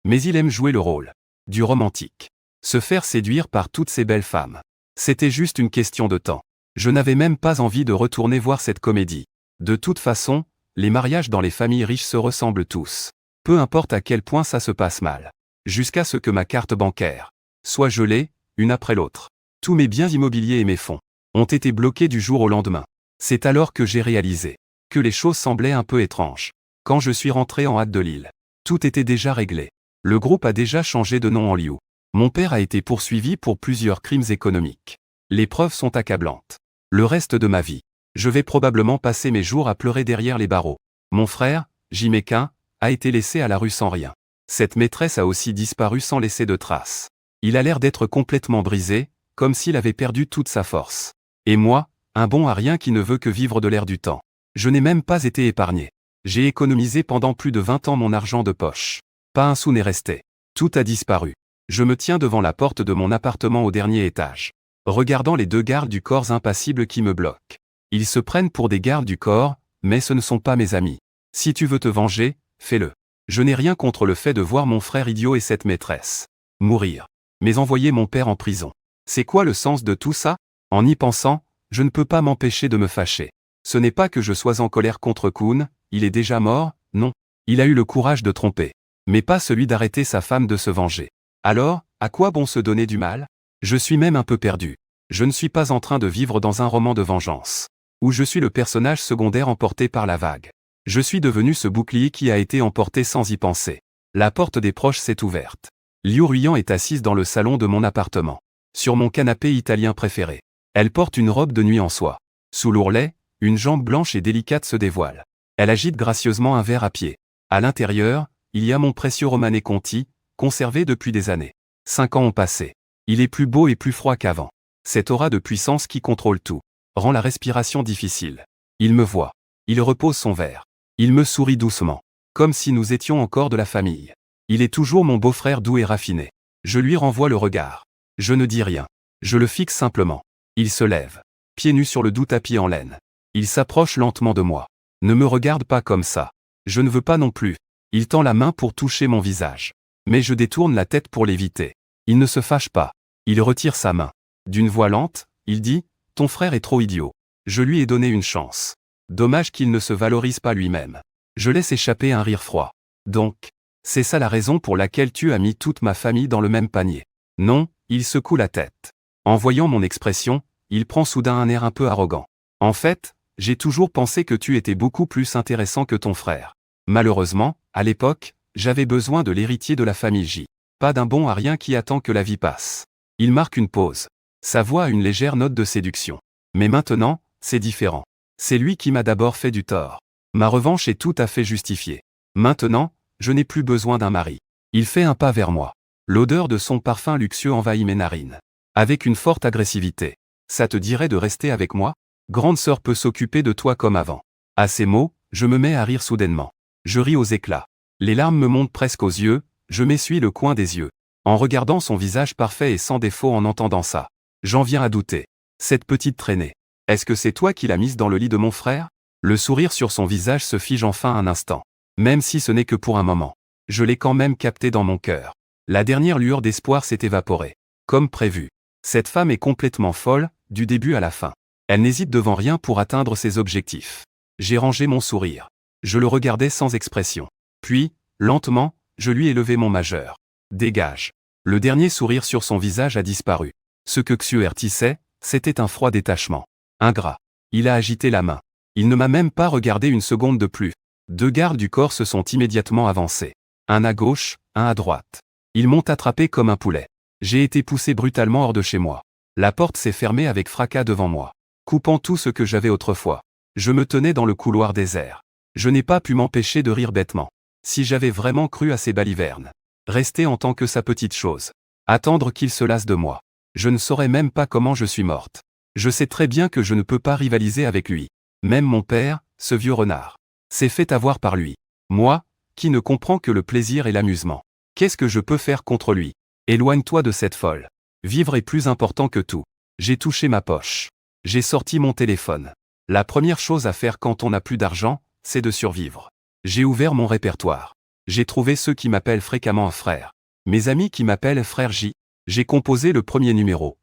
A: mais il aime jouer le rôle du romantique. Se faire séduire par toutes ces belles femmes. C'était juste une question de temps. Je n'avais même pas envie de retourner voir cette comédie. De toute façon, les mariages dans les familles riches se ressemblent tous. Peu importe à quel point ça se passe mal. Jusqu'à ce que ma carte bancaire soit gelée, une après l'autre. Tous mes biens immobiliers et mes fonds ont été bloqués du jour au lendemain. C'est alors que j'ai réalisé que les choses semblaient un peu étranges. Quand je suis rentré en hâte de Lille, tout était déjà réglé. Le groupe a déjà changé de nom en Liu. Mon père a été poursuivi pour plusieurs crimes économiques. Les preuves sont accablantes. Le reste de ma vie, je vais probablement passer mes jours à pleurer derrière les barreaux. Mon frère, Jiméquin, a été laissé à la rue sans rien. Cette maîtresse a aussi disparu sans laisser de traces. Il a l'air d'être complètement brisé, comme s'il avait perdu toute sa force. Et moi, un bon à rien qui ne veut que vivre de l'air du temps. Je n'ai même pas été épargné. J'ai économisé pendant plus de 20 ans mon argent de poche. Pas un sou n'est resté. Tout a disparu. Je me tiens devant la porte de mon appartement au dernier étage, regardant les 2 gardes du corps impassibles qui me bloquent. Ils se prennent pour des gardes du corps, mais ce ne sont pas mes amis. Si tu veux te venger, fais-le. Je n'ai rien contre le fait de voir mon frère idiot et cette maîtresse mourir. Mais envoyer mon père en prison. C'est quoi le sens de tout ça? En y pensant, je ne peux pas m'empêcher de me fâcher. Ce n'est pas que je sois en colère contre Kuhn, il est déjà mort, non. Il a eu le courage de tromper. Mais pas celui d'arrêter sa femme de se venger. Alors, à quoi bon se donner du mal? Je suis même un peu perdu. Je ne suis pas en train de vivre dans un roman de vengeance, où je suis le personnage secondaire emporté par la vague. Je suis devenu ce bouclier qui a été emporté sans y penser. La porte des proches s'est ouverte. Liu Ruyan est assise dans le salon de mon appartement, sur mon canapé italien préféré. Elle porte une robe de nuit en soie. Sous l'ourlet, une jambe blanche et délicate se dévoile. Elle agite gracieusement un verre à pied. À l'intérieur, il y a mon précieux Romanée Conti, conservé depuis des années. 5 ans ont passé. Il est plus beau et plus froid qu'avant. Cette aura de puissance qui contrôle tout rend la respiration difficile. Il me voit. Il repose son verre. Il me sourit doucement, comme si nous étions encore de la famille. Il est toujours mon beau-frère doux et raffiné. Je lui renvoie le regard. Je ne dis rien. Je le fixe simplement. Il se lève, pieds nus sur le doux tapis en laine. Il s'approche lentement de moi. Ne me regarde pas comme ça. Je ne veux pas non plus. Il tend la main pour toucher mon visage. Mais je détourne la tête pour l'éviter. Il ne se fâche pas. Il retire sa main. D'une voix lente, il dit « Ton frère est trop idiot. Je lui ai donné une chance. Dommage qu'il ne se valorise pas lui-même. » Je laisse échapper un rire froid. Donc, c'est ça la raison pour laquelle tu as mis toute ma famille dans le même panier. Non, il secoue la tête. En voyant mon expression, il prend soudain un air un peu arrogant. En fait, j'ai toujours pensé que tu étais beaucoup plus intéressant que ton frère. Malheureusement, à l'époque, j'avais besoin de l'héritier de la famille J. Pas d'un bon à rien qui attend que la vie passe. Il marque une pause. Sa voix a une légère note de séduction. Mais maintenant, c'est différent. C'est lui qui m'a d'abord fait du tort. Ma revanche est tout à fait justifiée. Maintenant, je n'ai plus besoin d'un mari. Il fait un pas vers moi. L'odeur de son parfum luxueux envahit mes narines. Avec une forte agressivité. Ça te dirait de rester avec moi? Grande sœur peut s'occuper de toi comme avant. À ces mots, je me mets à rire soudainement. Je ris aux éclats. Les larmes me montent presque aux yeux, je m'essuie le coin des yeux. En regardant son visage parfait et sans défaut en entendant ça, j'en viens à douter. Cette petite traînée. Est-ce que c'est toi qui l'as mise dans le lit de mon frère? Le sourire sur son visage se fige enfin un instant. Même si ce n'est que pour un moment. Je l'ai quand même capté dans mon cœur. La dernière lueur d'espoir s'est évaporée. Comme prévu. Cette femme est complètement folle, du début à la fin. Elle n'hésite devant rien pour atteindre ses objectifs. J'ai rangé mon sourire. Je le regardais sans expression. Puis, lentement, je lui ai levé mon majeur. Dégage. Le dernier sourire sur son visage a disparu. Ce que Xuer tissait, c'était un froid détachement. Ingrat. Il a agité la main. Il ne m'a même pas regardé une seconde de plus. 2 gardes du corps se sont immédiatement avancés. Un à gauche, un à droite. Ils m'ont attrapé comme un poulet. J'ai été poussé brutalement hors de chez moi. La porte s'est fermée avec fracas devant moi, coupant tout ce que j'avais autrefois. Je me tenais dans le couloir désert. Je n'ai pas pu m'empêcher de rire bêtement. Si j'avais vraiment cru à ces balivernes. Rester en tant que sa petite chose. Attendre qu'il se lasse de moi. Je ne saurais même pas comment je suis morte. Je sais très bien que je ne peux pas rivaliser avec lui. Même mon père, ce vieux renard, s'est fait avoir par lui. Moi, qui ne comprends que le plaisir et l'amusement. Qu'est-ce que je peux faire contre lui? Éloigne-toi de cette folle. Vivre est plus important que tout. J'ai touché ma poche. J'ai sorti mon téléphone. La première chose à faire quand on n'a plus d'argent, c'est de survivre. J'ai ouvert mon répertoire. J'ai trouvé ceux qui m'appellent fréquemment un frère. Mes amis qui m'appellent frère J. J'ai composé le premier numéro.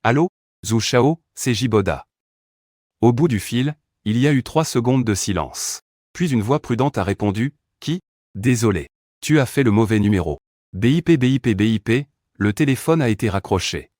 A: Allô, Zhou Shao, c'est Jiboda. Au bout du fil, il y a eu 3 secondes de silence. Puis une voix prudente a répondu, qui? Désolé. Tu as fait le mauvais numéro. BIP BIP BIP, le téléphone a été raccroché.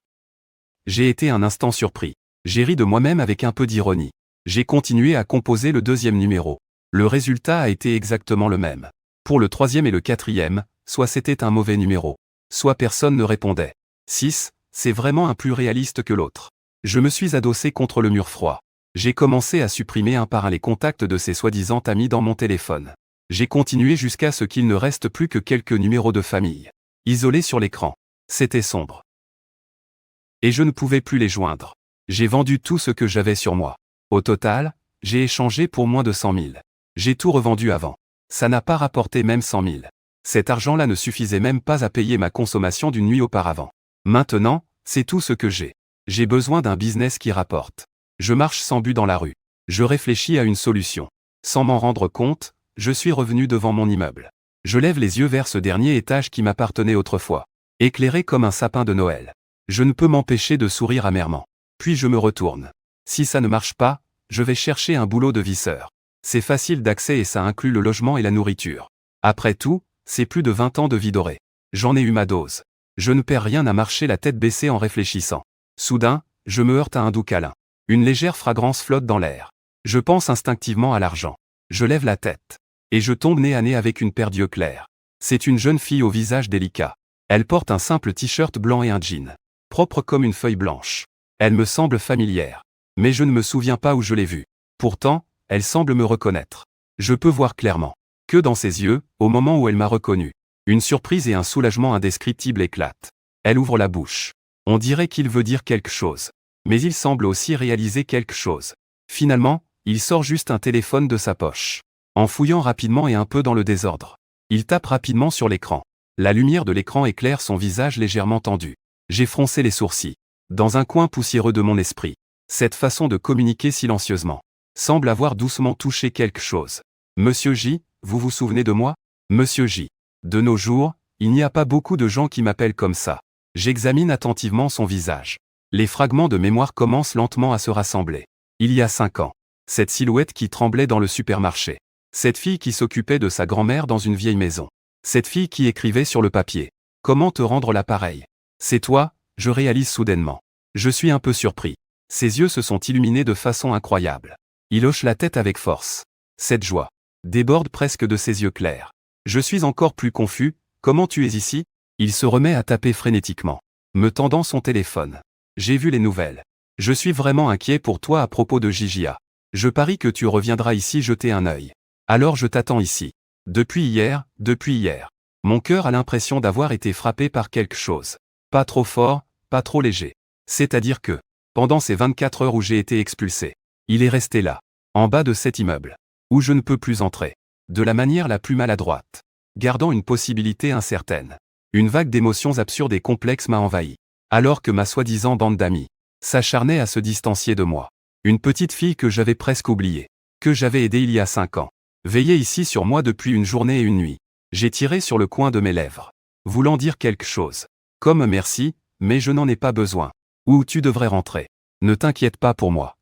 A: J'ai été un instant surpris. J'ai ri de moi-même avec un peu d'ironie. J'ai continué à composer le deuxième numéro. Le résultat a été exactement le même. Pour le troisième et le quatrième, soit c'était un mauvais numéro, soit personne ne répondait. 6, c'est vraiment un plus réaliste que l'autre. Je me suis adossé contre le mur froid. J'ai commencé à supprimer un par un les contacts de ces soi-disant amis dans mon téléphone. J'ai continué jusqu'à ce qu'il ne reste plus que quelques numéros de famille. Isolés sur l'écran. C'était sombre. Et je ne pouvais plus les joindre. J'ai vendu tout ce que j'avais sur moi. Au total, j'ai échangé pour moins de 100 000. J'ai tout revendu avant. Ça n'a pas rapporté même 100 000. Cet argent-là ne suffisait même pas à payer ma consommation d'une nuit auparavant. Maintenant, c'est tout ce que j'ai. J'ai besoin d'un business qui rapporte. Je marche sans but dans la rue. Je réfléchis à une solution. Sans m'en rendre compte, je suis revenu devant mon immeuble. Je lève les yeux vers ce dernier étage qui m'appartenait autrefois. Éclairé comme un sapin de Noël. Je ne peux m'empêcher de sourire amèrement. Puis je me retourne. Si ça ne marche pas, je vais chercher un boulot de visseur. C'est facile d'accès et ça inclut le logement et la nourriture. Après tout, c'est plus de 20 ans de vie dorée. J'en ai eu ma dose. Je ne perds rien à marcher la tête baissée en réfléchissant. Soudain, je me heurte à un doux câlin. Une légère fragrance flotte dans l'air. Je pense instinctivement à l'argent. Je lève la tête. Et je tombe nez à nez avec une paire d'yeux clairs. C'est une jeune fille au visage délicat. Elle porte un simple t-shirt blanc et un jean. Propre comme une feuille blanche. Elle me semble familière. Mais je ne me souviens pas où je l'ai vue. Pourtant, elle semble me reconnaître. Je peux voir clairement que dans ses yeux, au moment où elle m'a reconnu, une surprise et un soulagement indescriptibles éclatent. Elle ouvre la bouche. On dirait qu'il veut dire quelque chose. Mais il semble aussi réaliser quelque chose. Finalement, il sort juste un téléphone de sa poche. En fouillant rapidement et un peu dans le désordre, il tape rapidement sur l'écran. La lumière de l'écran éclaire son visage légèrement tendu. J'ai froncé les sourcils. Dans un coin poussiéreux de mon esprit, cette façon de communiquer silencieusement semble avoir doucement touché quelque chose. Monsieur J, vous vous souvenez de moi? Monsieur J. De nos jours, il n'y a pas beaucoup de gens qui m'appellent comme ça. J'examine attentivement son visage. Les fragments de mémoire commencent lentement à se rassembler. Il y a 5 ans. Cette silhouette qui tremblait dans le supermarché. Cette fille qui s'occupait de sa grand-mère dans une vieille maison. Cette fille qui écrivait sur le papier. Comment te rendre l'appareil? C'est toi, je réalise soudainement. Je suis un peu surpris. Ses yeux se sont illuminés de façon incroyable. Il hoche la tête avec force. Cette joie déborde presque de ses yeux clairs. Je suis encore plus confus. Comment tu es ici? Il se remet à taper frénétiquement, me tendant son téléphone. J'ai vu les nouvelles. Je suis vraiment inquiet pour toi à propos de Gigia. Je parie que tu reviendras ici jeter un œil. Alors je t'attends ici. Depuis hier. Mon cœur a l'impression d'avoir été frappé par quelque chose. Pas trop fort, pas trop léger. C'est-à-dire que, pendant ces 24 heures où j'ai été expulsé, il est resté là, en bas de cet immeuble, où je ne peux plus entrer, de la manière la plus maladroite, gardant une possibilité incertaine. Une vague d'émotions absurdes et complexes m'a envahi, alors que ma soi-disant bande d'amis s'acharnait à se distancier de moi. Une petite fille que j'avais presque oubliée, que j'avais aidée il y a 5 ans, veillait ici sur moi depuis une journée et une nuit. J'ai tiré sur le coin de mes lèvres, voulant dire quelque chose, comme merci, mais je n'en ai pas besoin. Ou tu devrais rentrer. Ne t'inquiète pas pour moi.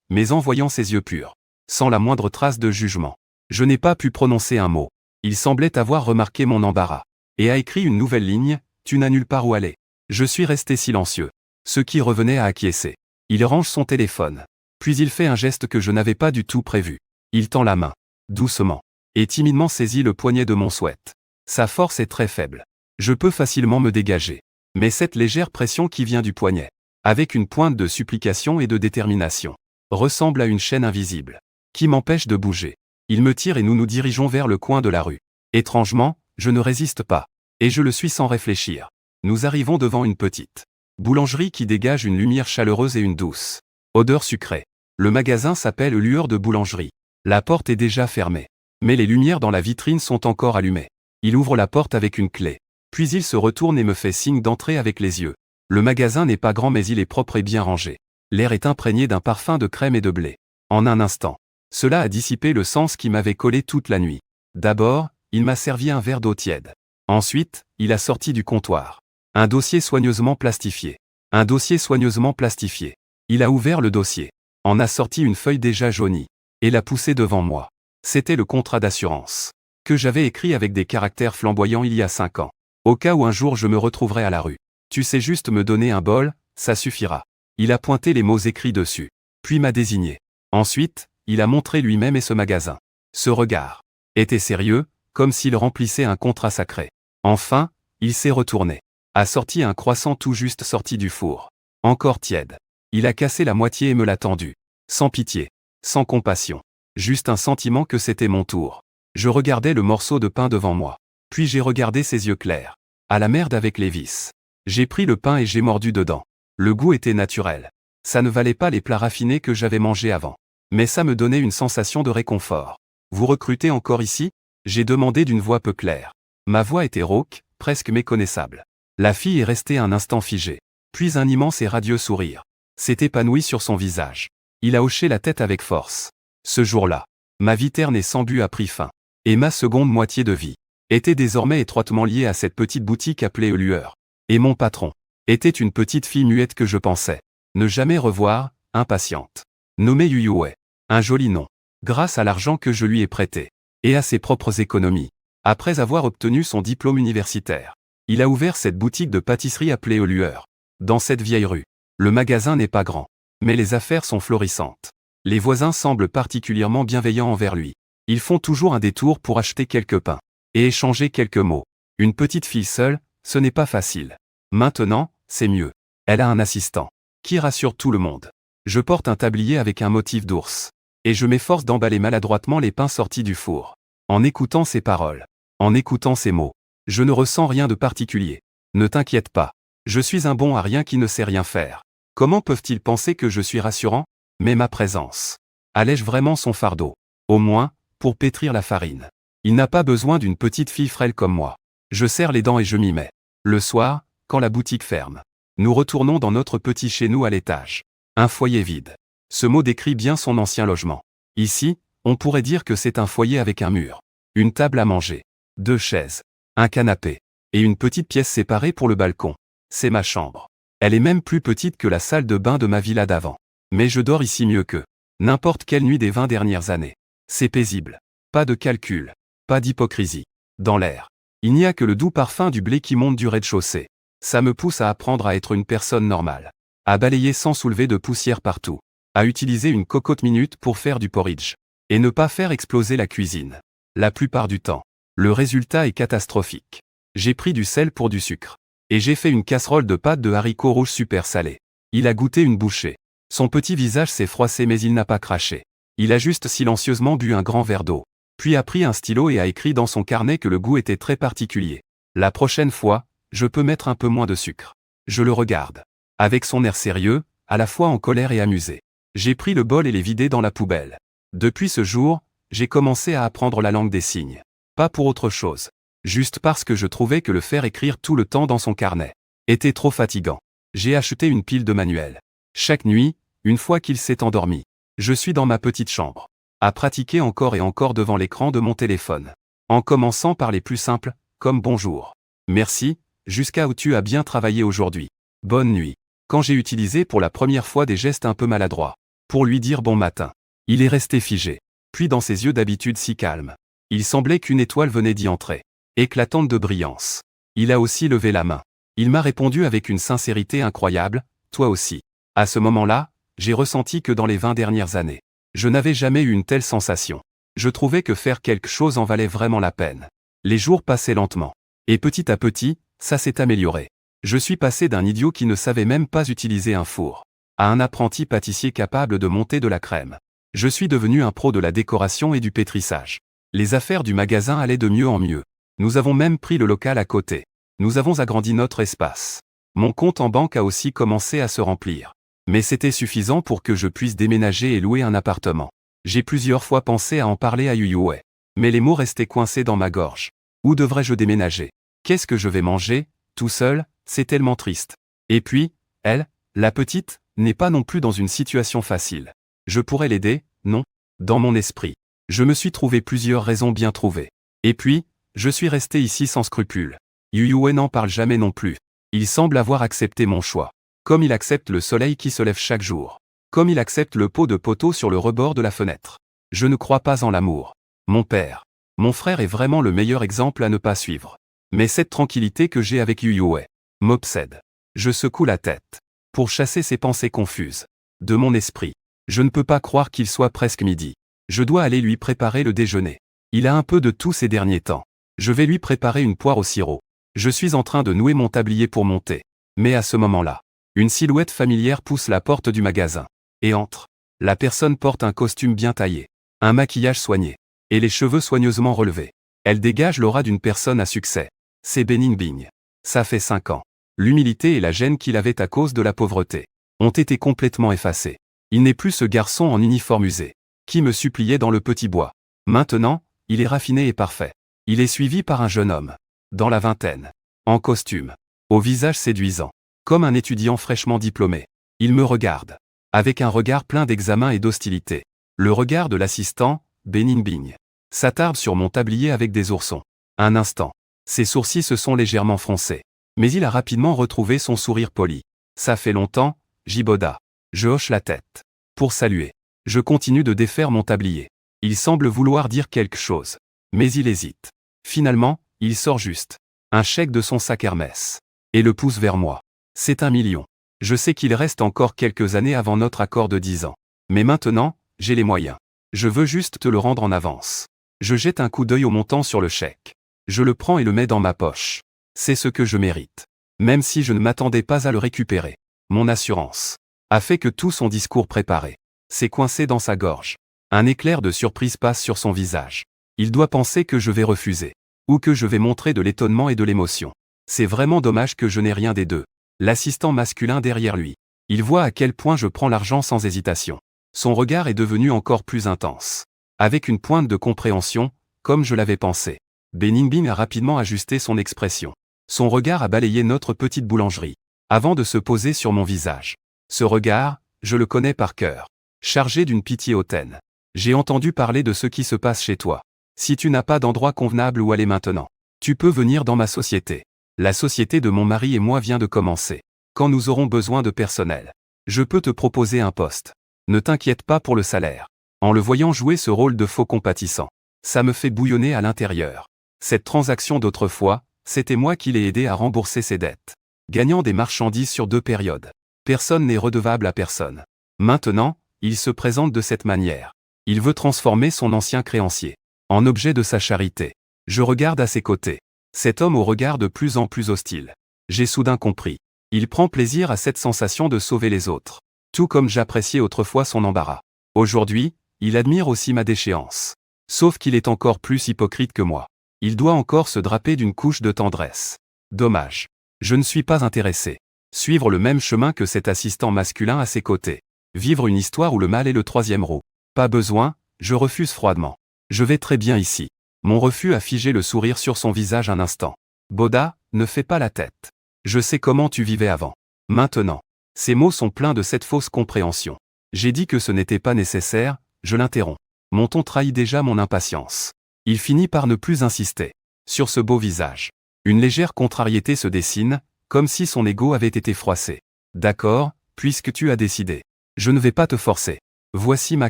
A: Mais en voyant ses yeux purs, sans la moindre trace de jugement, je n'ai pas pu prononcer un mot. Il semblait avoir remarqué mon embarras, et a écrit une nouvelle ligne, tu n'as nulle part où aller. Je suis resté silencieux, ce qui revenait à acquiescer. Il range son téléphone, puis il fait un geste que je n'avais pas du tout prévu. Il tend la main, doucement, et timidement saisit le poignet de mon sweat. Sa force est très faible. Je peux facilement me dégager. Mais cette légère pression qui vient du poignet, avec une pointe de supplication et de détermination, ressemble à une chaîne invisible, qui m'empêche de bouger. Il me tire et nous nous dirigeons vers le coin de la rue. Étrangement, je ne résiste pas. Et je le suis sans réfléchir. Nous arrivons devant une petite boulangerie qui dégage une lumière chaleureuse et une douce odeur sucrée. Le magasin s'appelle Lueur de Boulangerie. La porte est déjà fermée. Mais les lumières dans la vitrine sont encore allumées. Il ouvre la porte avec une clé. Puis il se retourne et me fait signe d'entrer avec les yeux. Le magasin n'est pas grand mais il est propre et bien rangé. L'air est imprégné d'un parfum de crème et de blé. En un instant, cela a dissipé le sens qui m'avait collé toute la nuit. D'abord, il m'a servi un verre d'eau tiède. Ensuite, il a sorti du comptoir un dossier soigneusement plastifié. Un dossier soigneusement plastifié. Il a ouvert le dossier, en a sorti une feuille déjà jaunie, et l'a poussée devant moi. C'était le contrat d'assurance que j'avais écrit avec des caractères flamboyants il y a 5 ans. Au cas où un jour je me retrouverais à la rue. Tu sais juste me donner un bol, ça suffira. Il a pointé les mots écrits dessus, puis m'a désigné. Ensuite, il a montré lui-même et ce magasin. Ce regard était sérieux, comme s'il remplissait un contrat sacré. Enfin, il s'est retourné, a sorti un croissant tout juste sorti du four, encore tiède. Il a cassé la moitié et me l'a tendu. Sans pitié, sans compassion. Juste un sentiment que c'était mon tour. Je regardais le morceau de pain devant moi. Puis j'ai regardé ses yeux clairs. À la merde avec les vis. J'ai pris le pain et j'ai mordu dedans. Le goût était naturel. Ça ne valait pas les plats raffinés que j'avais mangés avant. Mais ça me donnait une sensation de réconfort. Vous recrutez encore ici? J'ai demandé d'une voix peu claire. Ma voix était rauque, presque méconnaissable. La fille est restée un instant figée. Puis un immense et radieux sourire s'est épanoui sur son visage. Il a hoché la tête avec force. Ce jour-là, ma vie terne et sans but a pris fin. Et ma seconde moitié de vie était désormais étroitement liée à cette petite boutique appelée Lueur. Et mon patron était une petite fille muette que je pensais ne jamais revoir, impatiente. Nommée Yuyue. Un joli nom. Grâce à l'argent que je lui ai prêté. Et à ses propres économies. Après avoir obtenu son diplôme universitaire, il a ouvert cette boutique de pâtisserie appelée Lueur. Dans cette vieille rue. Le magasin n'est pas grand. Mais les affaires sont florissantes. Les voisins semblent particulièrement bienveillants envers lui. Ils font toujours un détour pour acheter quelques pains. Et échanger quelques mots. Une petite fille seule, ce n'est pas facile. Maintenant, c'est mieux. Elle a un assistant. Qui rassure tout le monde. Je porte un tablier avec un motif d'ours. Et je m'efforce d'emballer maladroitement les pains sortis du four. En écoutant ses paroles. En écoutant ses mots. Je ne ressens rien de particulier. Ne t'inquiète pas. Je suis un bon à rien qui ne sait rien faire. Comment peuvent-ils penser que je suis rassurant? Mais ma présence allège vraiment son fardeau. Au moins, pour pétrir la farine. Il n'a pas besoin d'une petite fille frêle comme moi. Je serre les dents et je m'y mets. Le soir, quand la boutique ferme, nous retournons dans notre petit chez nous à l'étage. Un foyer vide. Ce mot décrit bien son ancien logement. Ici, on pourrait dire que c'est un foyer avec un mur, une table à manger, 2 chaises, un canapé, et une petite pièce séparée pour le balcon. C'est ma chambre. Elle est même plus petite que la salle de bain de ma villa d'avant. Mais je dors ici mieux que n'importe quelle nuit des 20 dernières années. C'est paisible. Pas de calcul. Pas d'hypocrisie. Dans l'air. Il n'y a que le doux parfum du blé qui monte du rez-de-chaussée. Ça me pousse à apprendre à être une personne normale. À balayer sans soulever de poussière partout. À utiliser une cocotte minute pour faire du porridge. Et ne pas faire exploser la cuisine. La plupart du temps. Le résultat est catastrophique. J'ai pris du sel pour du sucre. Et j'ai fait une casserole de pâtes de haricots rouges super salées. Il a goûté une bouchée. Son petit visage s'est froissé mais il n'a pas craché. Il a juste silencieusement bu un grand verre d'eau. Puis a pris un stylo et a écrit dans son carnet que le goût était très particulier. La prochaine fois, je peux mettre un peu moins de sucre. Je le regarde. Avec son air sérieux, à la fois en colère et amusé. J'ai pris le bol et l'ai vidé dans la poubelle. Depuis ce jour, j'ai commencé à apprendre la langue des signes. Pas pour autre chose. Juste parce que je trouvais que le faire écrire tout le temps dans son carnet était trop fatigant. J'ai acheté une pile de manuels. Chaque nuit, une fois qu'il s'est endormi, je suis dans ma petite chambre, à pratiquer encore et encore devant l'écran de mon téléphone. En commençant par les plus simples, comme bonjour. Merci, jusqu'à où tu as bien travaillé aujourd'hui. Bonne nuit. Quand j'ai utilisé pour la première fois des gestes un peu maladroits, pour lui dire bon matin, il est resté figé. Puis dans ses yeux d'habitude si calmes, il semblait qu'une étoile venait d'y entrer. Éclatante de brillance. Il a aussi levé la main. Il m'a répondu avec une sincérité incroyable, toi aussi. À ce moment-là, j'ai ressenti que dans les 20 dernières années, je n'avais jamais eu une telle sensation. Je trouvais que faire quelque chose en valait vraiment la peine. Les jours passaient lentement. Et petit à petit, ça s'est amélioré. Je suis passé d'un idiot qui ne savait même pas utiliser un four, à un apprenti pâtissier capable de monter de la crème. Je suis devenu un pro de la décoration et du pétrissage. Les affaires du magasin allaient de mieux en mieux. Nous avons même pris le local à côté. Nous avons agrandi notre espace. Mon compte en banque a aussi commencé à se remplir. Mais c'était suffisant pour que je puisse déménager et louer un appartement. J'ai plusieurs fois pensé à en parler à Yuyue. Mais les mots restaient coincés dans ma gorge. Où devrais-je déménager? Qu'est-ce que je vais manger? Tout seul, c'est tellement triste. Et puis, elle, la petite, n'est pas non plus dans une situation facile. Je pourrais l'aider, non? Dans mon esprit. Je me suis trouvé plusieurs raisons bien trouvées. Et puis, je suis resté ici sans scrupule. Yuyue n'en parle jamais non plus. Il semble avoir accepté mon choix. Comme il accepte le soleil qui se lève chaque jour. Comme il accepte le pot de poteau sur le rebord de la fenêtre. Je ne crois pas en l'amour. Mon père. Mon frère est vraiment le meilleur exemple à ne pas suivre. Mais cette tranquillité que j'ai avec Yuyue m'obsède. Je secoue la tête. Pour chasser ces pensées confuses. De mon esprit. Je ne peux pas croire qu'il soit presque midi. Je dois aller lui préparer le déjeuner. Il a un peu de tout ces derniers temps. Je vais lui préparer une poire au sirop. Je suis en train de nouer mon tablier pour monter. Mais à ce moment-là, une silhouette familière pousse la porte du magasin. Et entre. La personne porte un costume bien taillé. Un maquillage soigné. Et les cheveux soigneusement relevés. Elle dégage l'aura d'une personne à succès. C'est Beningbing. Ça fait 5 ans. L'humilité et la gêne qu'il avait à cause de la pauvreté ont été complètement effacées. Il n'est plus ce garçon en uniforme usé, qui me suppliait dans le petit bois. Maintenant, il est raffiné et parfait. Il est suivi par un jeune homme, dans la vingtaine, en costume, au visage séduisant, comme un étudiant fraîchement diplômé. Il me regarde, avec un regard plein d'examen et d'hostilité. Le regard de l'assistant, Beningbing, s'attarde sur mon tablier avec des oursons. Un instant, ses sourcils se sont légèrement froncés. Mais il a rapidement retrouvé son sourire poli. Ça fait longtemps, Jiboda. Je hoche la tête. Pour saluer. Je continue de défaire mon tablier. Il semble vouloir dire quelque chose. Mais il hésite. Finalement, il sort juste un chèque de son sac Hermès. Et le pousse vers moi. C'est 1 million. Je sais qu'il reste encore quelques années avant notre accord de 10 ans. Mais maintenant, j'ai les moyens. Je veux juste te le rendre en avance. Je jette un coup d'œil au montant sur le chèque. Je le prends et le mets dans ma poche. C'est ce que je mérite. Même si je ne m'attendais pas à le récupérer. Mon assurance a fait que tout son discours préparé s'est coincé dans sa gorge. Un éclair de surprise passe sur son visage. Il doit penser que je vais refuser. Ou que je vais montrer de l'étonnement et de l'émotion. C'est vraiment dommage que je n'ai rien des deux. L'assistant masculin derrière lui. Il voit à quel point je prends l'argent sans hésitation. Son regard est devenu encore plus intense. Avec une pointe de compréhension, comme je l'avais pensé. Beningbing a rapidement ajusté son expression. Son regard a balayé notre petite boulangerie, avant de se poser sur mon visage. Ce regard, je le connais par cœur. Chargé d'une pitié hautaine. J'ai entendu parler de ce qui se passe chez toi. Si tu n'as pas d'endroit convenable où aller maintenant, tu peux venir dans ma société. La société de mon mari et moi vient de commencer. Quand nous aurons besoin de personnel, je peux te proposer un poste. Ne t'inquiète pas pour le salaire. En le voyant jouer ce rôle de faux compatissant, ça me fait bouillonner à l'intérieur. Cette transaction d'autrefois, c'était moi qui l'ai aidé à rembourser ses dettes. Gagnant des marchandises sur 2 périodes. Personne n'est redevable à personne. Maintenant, il se présente de cette manière. Il veut transformer son ancien créancier en objet de sa charité. Je regarde à ses côtés. Cet homme au regard de plus en plus hostile. J'ai soudain compris. Il prend plaisir à cette sensation de sauver les autres. Tout comme j'appréciais autrefois son embarras. Aujourd'hui, il admire aussi ma déchéance. Sauf qu'il est encore plus hypocrite que moi. Il doit encore se draper d'une couche de tendresse. Dommage. Je ne suis pas intéressé. Suivre le même chemin que cet assistant masculin à ses côtés. Vivre une histoire où le mal est le 3e roue. Pas besoin, je refuse froidement. Je vais très bien ici. Mon refus a figé le sourire sur son visage un instant. Boda, ne fais pas la tête. Je sais comment tu vivais avant. Maintenant. Ces mots sont pleins de cette fausse compréhension. J'ai dit que ce n'était pas nécessaire, je l'interromps. Mon ton trahit déjà mon impatience. Il finit par ne plus insister. Sur ce beau visage. Une légère contrariété se dessine, comme si son ego avait été froissé. D'accord, puisque tu as décidé. Je ne vais pas te forcer. Voici ma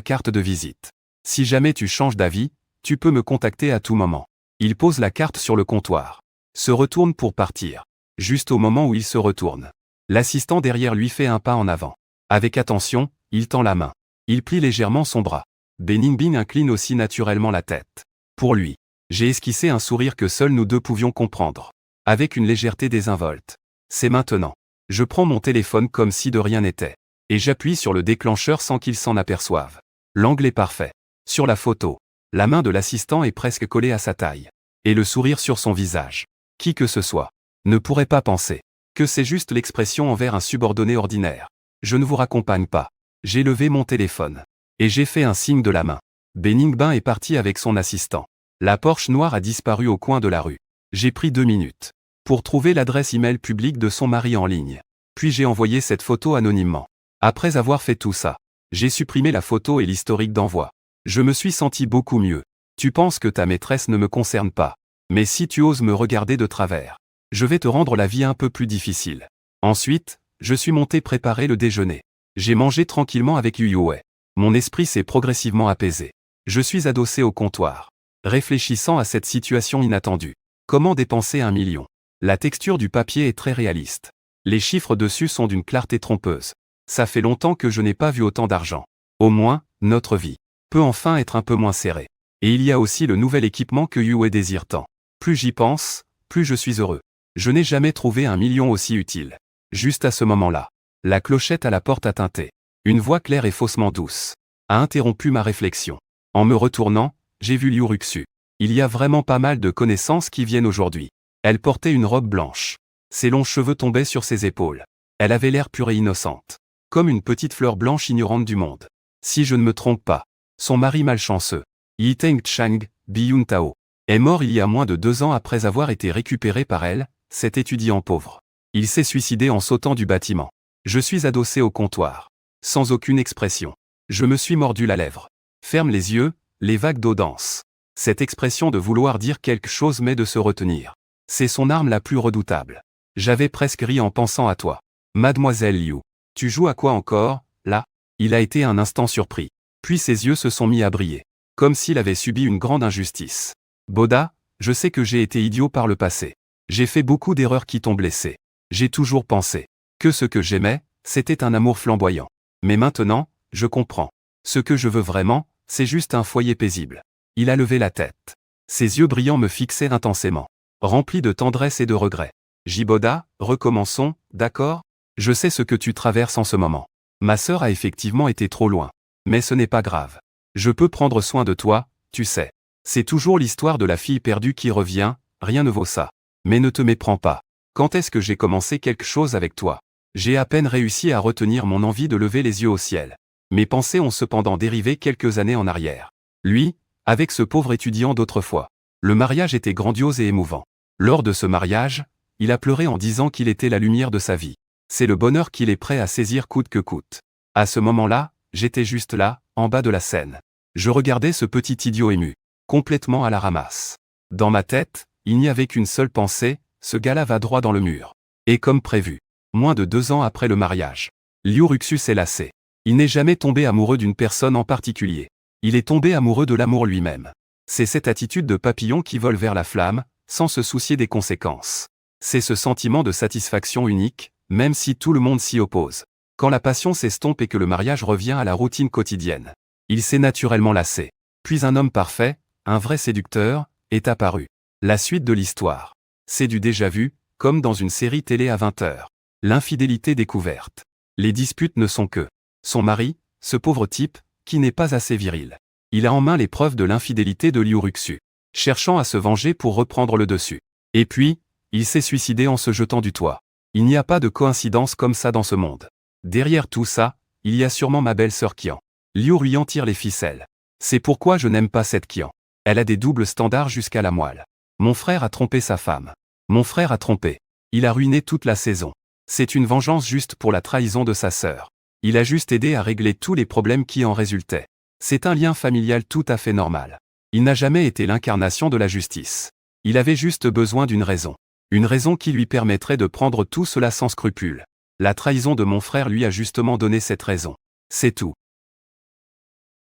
A: carte de visite. Si jamais tu changes d'avis, tu peux me contacter à tout moment. Il pose la carte sur le comptoir. Se retourne pour partir. Juste au moment où il se retourne. L'assistant derrière lui fait un pas en avant. Avec attention, il tend la main. Il plie légèrement son bras. Beningbing incline aussi naturellement la tête. Pour lui, J'ai esquissé un sourire que seuls nous deux pouvions comprendre. Avec une légèreté désinvolte. C'est maintenant. Je prends mon téléphone comme si de rien n'était. Et j'appuie sur le déclencheur sans qu'il s'en aperçoive. L'angle est parfait. Sur la photo, la main de l'assistant est presque collée à sa taille. Et le sourire sur son visage. Qui que ce soit ne pourrait pas penser que c'est juste l'expression envers un subordonné ordinaire. Je ne vous raccompagne pas. J'ai levé mon téléphone. Et j'ai fait un signe de la main. Beningbin est parti avec son assistant. La Porsche noire a disparu au coin de la rue. J'ai pris 2 minutes pour trouver l'adresse email publique de son mari en ligne. Puis j'ai envoyé cette photo anonymement. Après avoir fait tout ça, j'ai supprimé la photo et l'historique d'envoi. Je me suis senti beaucoup mieux. Tu penses que ta maîtresse ne me concerne pas. Mais si tu oses me regarder de travers, je vais te rendre la vie un peu plus difficile. Ensuite, je suis monté préparer le déjeuner. J'ai mangé tranquillement avec Yuyue. Mon esprit s'est progressivement apaisé. Je suis adossé au comptoir, réfléchissant à cette situation inattendue. Comment dépenser 1 million? La texture du papier est très réaliste. Les chiffres dessus sont d'une clarté trompeuse. Ça fait longtemps que je n'ai pas vu autant d'argent. Au moins, notre vie peut enfin être un peu moins serrée. Et il y a aussi le nouvel équipement que Yue désire tant. Plus j'y pense, plus je suis heureux. Je n'ai jamais trouvé 1 million aussi utile. Juste à ce moment-là, la clochette à la porte a tinté. Une voix claire et faussement douce a interrompu ma réflexion. En me retournant, j'ai vu Liu Ruxu. Il y a vraiment pas mal de connaissances qui viennent aujourd'hui. Elle portait une robe blanche. Ses longs cheveux tombaient sur ses épaules. Elle avait l'air pure et innocente. Comme une petite fleur blanche ignorante du monde. Si je ne me trompe pas, son mari malchanceux, Yiteng Chang, Biyun Tao, est mort il y a moins de 2 ans après avoir été récupéré par elle, cet étudiant pauvre. Il s'est suicidé en sautant du bâtiment. Je suis adossé au comptoir. Sans aucune expression. Je me suis mordu la lèvre. Ferme les yeux, les vagues d'eau dansent. Cette expression de vouloir dire quelque chose mais de se retenir. C'est son arme la plus redoutable. J'avais presque ri en pensant à toi. Mademoiselle Liu. Tu joues à quoi encore, là? Il a été un instant surpris. Puis ses yeux se sont mis à briller. Comme s'il avait subi une grande injustice. Boda, je sais que j'ai été idiot par le passé. J'ai fait beaucoup d'erreurs qui t'ont blessé. J'ai toujours pensé que ce que j'aimais, c'était un amour flamboyant. Mais maintenant, je comprends. Ce que je veux vraiment, c'est juste un foyer paisible. Il a levé la tête. Ses yeux brillants me fixaient intensément. Remplis de tendresse et de regret. Jiboda, recommençons, d'accord? Je sais ce que tu traverses en ce moment. Ma sœur a effectivement été trop loin. Mais ce n'est pas grave. Je peux prendre soin de toi, tu sais. C'est toujours l'histoire de la fille perdue qui revient, rien ne vaut ça. Mais ne te méprends pas. Quand est-ce que j'ai commencé quelque chose avec toi? J'ai à peine réussi à retenir mon envie de lever les yeux au ciel. Mes pensées ont cependant dérivé quelques années en arrière. Lui, avec ce pauvre étudiant d'autrefois. Le mariage était grandiose et émouvant. Lors de ce mariage, il a pleuré en disant qu'il était la lumière de sa vie. C'est le bonheur qu'il est prêt à saisir coûte que coûte. À ce moment-là, j'étais juste là, en bas de la scène. Je regardais ce petit idiot ému, complètement à la ramasse. Dans ma tête, il n'y avait qu'une seule pensée, ce gars-là va droit dans le mur. Et comme prévu, moins de 2 ans après le mariage, Liu Ruxu s'est lassé. Il n'est jamais tombé amoureux d'une personne en particulier. Il est tombé amoureux de l'amour lui-même. C'est cette attitude de papillon qui vole vers la flamme, sans se soucier des conséquences. C'est ce sentiment de satisfaction unique, même si tout le monde s'y oppose. Quand la passion s'estompe et que le mariage revient à la routine quotidienne, il s'est naturellement lassé. Puis un homme parfait, un vrai séducteur, est apparu. La suite de l'histoire. C'est du déjà-vu, comme dans une série télé à 20h. L'infidélité découverte. Les disputes ne sont que son mari, ce pauvre type, qui n'est pas assez viril. Il a en main les preuves de l'infidélité de Liu Ruxu, cherchant à se venger pour reprendre le dessus. Et puis, il s'est suicidé en se jetant du toit. Il n'y a pas de coïncidence comme ça dans ce monde. Derrière tout ça, il y a sûrement ma belle-sœur Qian. Liu Ruyan tire les ficelles. C'est pourquoi je n'aime pas cette Qian. Elle a des doubles standards jusqu'à la moelle. Mon frère a trompé sa femme. Mon frère a trompé. Il a ruiné toute la saison. C'est une vengeance juste pour la trahison de sa sœur. Il a juste aidé à régler tous les problèmes qui en résultaient. C'est un lien familial tout à fait normal. Il n'a jamais été l'incarnation de la justice. Il avait juste besoin d'une raison. Une raison qui lui permettrait de prendre tout cela sans scrupule. La trahison de mon frère lui a justement donné cette raison. C'est tout.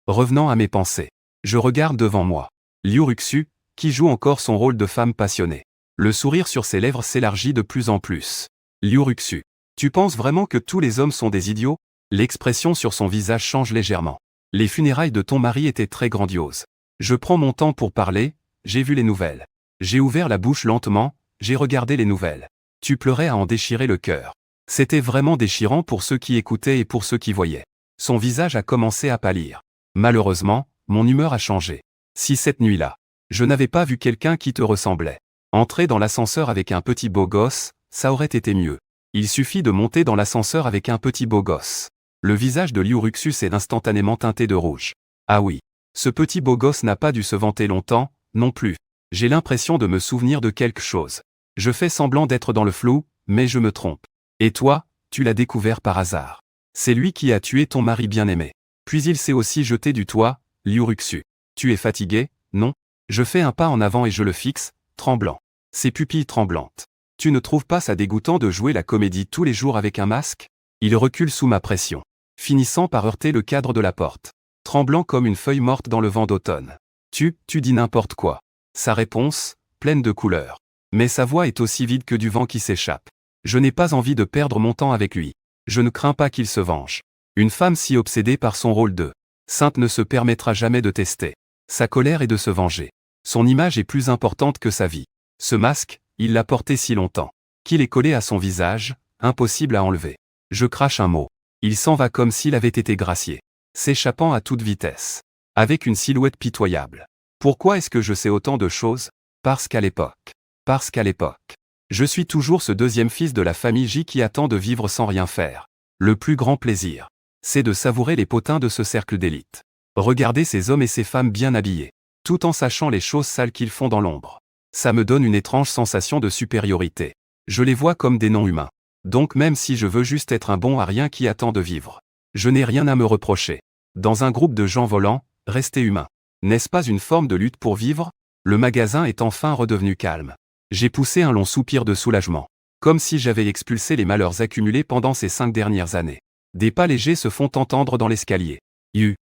A: Revenant à mes pensées. Je regarde devant moi Liu Ruxu, qui joue encore son rôle de femme passionnée. Le sourire sur ses lèvres s'élargit de plus en plus. Liu Ruxu. Tu penses vraiment que tous les hommes sont des idiots? L'expression sur son visage change légèrement. Les funérailles de ton mari étaient très grandioses. Je prends mon temps pour parler, j'ai vu les nouvelles. J'ai ouvert la bouche lentement, j'ai regardé les nouvelles. Tu pleurais à en déchirer le cœur. C'était vraiment déchirant pour ceux qui écoutaient et pour ceux qui voyaient. Son visage a commencé à pâlir. Malheureusement, mon humeur a changé. Si cette nuit-là, je n'avais pas vu quelqu'un qui te ressemblait. Entrer dans l'ascenseur avec un petit beau gosse, ça aurait été mieux. Il suffit de monter dans l'ascenseur avec un petit beau gosse. Le visage de Liu Ruxus est instantanément teinté de rouge. Ah oui. Ce petit beau gosse n'a pas dû se vanter longtemps, non plus. J'ai l'impression de me souvenir de quelque chose. Je fais semblant d'être dans le flou, mais je me trompe. Et toi, tu l'as découvert par hasard. C'est lui qui a tué ton mari bien-aimé. Puis il s'est aussi jeté du toit, Liu Ruxus. Tu es fatigué, non? Je fais un pas en avant et je le fixe, tremblant. Ses pupilles tremblantes. Tu ne trouves pas ça dégoûtant de jouer la comédie tous les jours avec un masque? Il recule sous ma pression, finissant par heurter le cadre de la porte. Tremblant comme une feuille morte dans le vent d'automne. Tu dis n'importe quoi. Sa réponse, pleine de couleurs. Mais sa voix est aussi vide que du vent qui s'échappe. Je n'ai pas envie de perdre mon temps avec lui. Je ne crains pas qu'il se venge. Une femme si obsédée par son rôle de sainte ne se permettra jamais de tester sa colère et de se venger. Son image est plus importante que sa vie. Ce masque, il l'a porté si longtemps qu'il est collé à son visage, impossible à enlever. Je crache un mot. Il s'en va comme s'il avait été gracié, s'échappant à toute vitesse, avec une silhouette pitoyable. Pourquoi est-ce que je sais autant de choses? Parce qu'à l'époque, je suis toujours ce deuxième fils de la famille J qui attend de vivre sans rien faire. Le plus grand plaisir, c'est de savourer les potins de ce cercle d'élite. Regarder ces hommes et ces femmes bien habillés, tout en sachant les choses sales qu'ils font dans l'ombre. Ça me donne une étrange sensation de supériorité. Je les vois comme des non-humains. Donc même si je veux juste être un bon à rien qui attend de vivre, je n'ai rien à me reprocher. Dans un groupe de gens volants, rester humain. N'est-ce pas une forme de lutte pour vivre? Le magasin est enfin redevenu calme. J'ai poussé un long soupir de soulagement. Comme si j'avais expulsé les malheurs accumulés pendant ces 5 dernières années. Des pas légers se font entendre dans l'escalier. Yu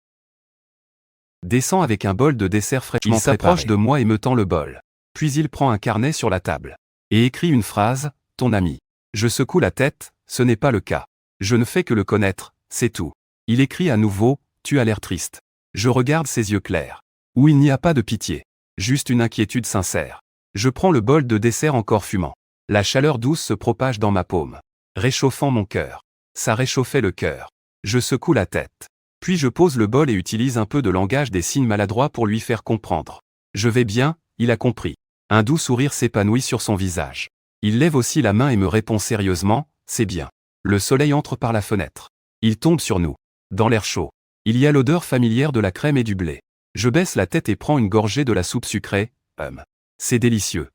A: descend avec un bol de dessert fraîchement préparé. Il s'approche de moi et me tend le bol. Puis il prend un carnet sur la table. Et écrit une phrase, ton ami. Je secoue la tête, ce n'est pas le cas. Je ne fais que le connaître, c'est tout. Il écrit à nouveau, tu as l'air triste. Je regarde ses yeux clairs. Où il n'y a pas de pitié. Juste une inquiétude sincère. Je prends le bol de dessert encore fumant. La chaleur douce se propage dans ma paume, réchauffant mon cœur. Ça réchauffait le cœur. Je secoue la tête. Puis je pose le bol et utilise un peu de langage des signes maladroits pour lui faire comprendre. Je vais bien, il a compris. Un doux sourire s'épanouit sur son visage. Il lève aussi la main et me répond sérieusement, c'est bien. Le soleil entre par la fenêtre. Il tombe sur nous. Dans l'air chaud. Il y a l'odeur familière de la crème et du blé. Je baisse la tête et prends une gorgée de la soupe sucrée. C'est délicieux.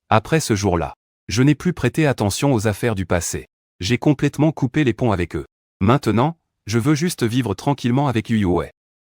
A: Après ce jour-là, je n'ai plus prêté attention aux affaires du passé. J'ai complètement coupé les ponts avec eux. Maintenant, je veux juste vivre tranquillement avec Yue.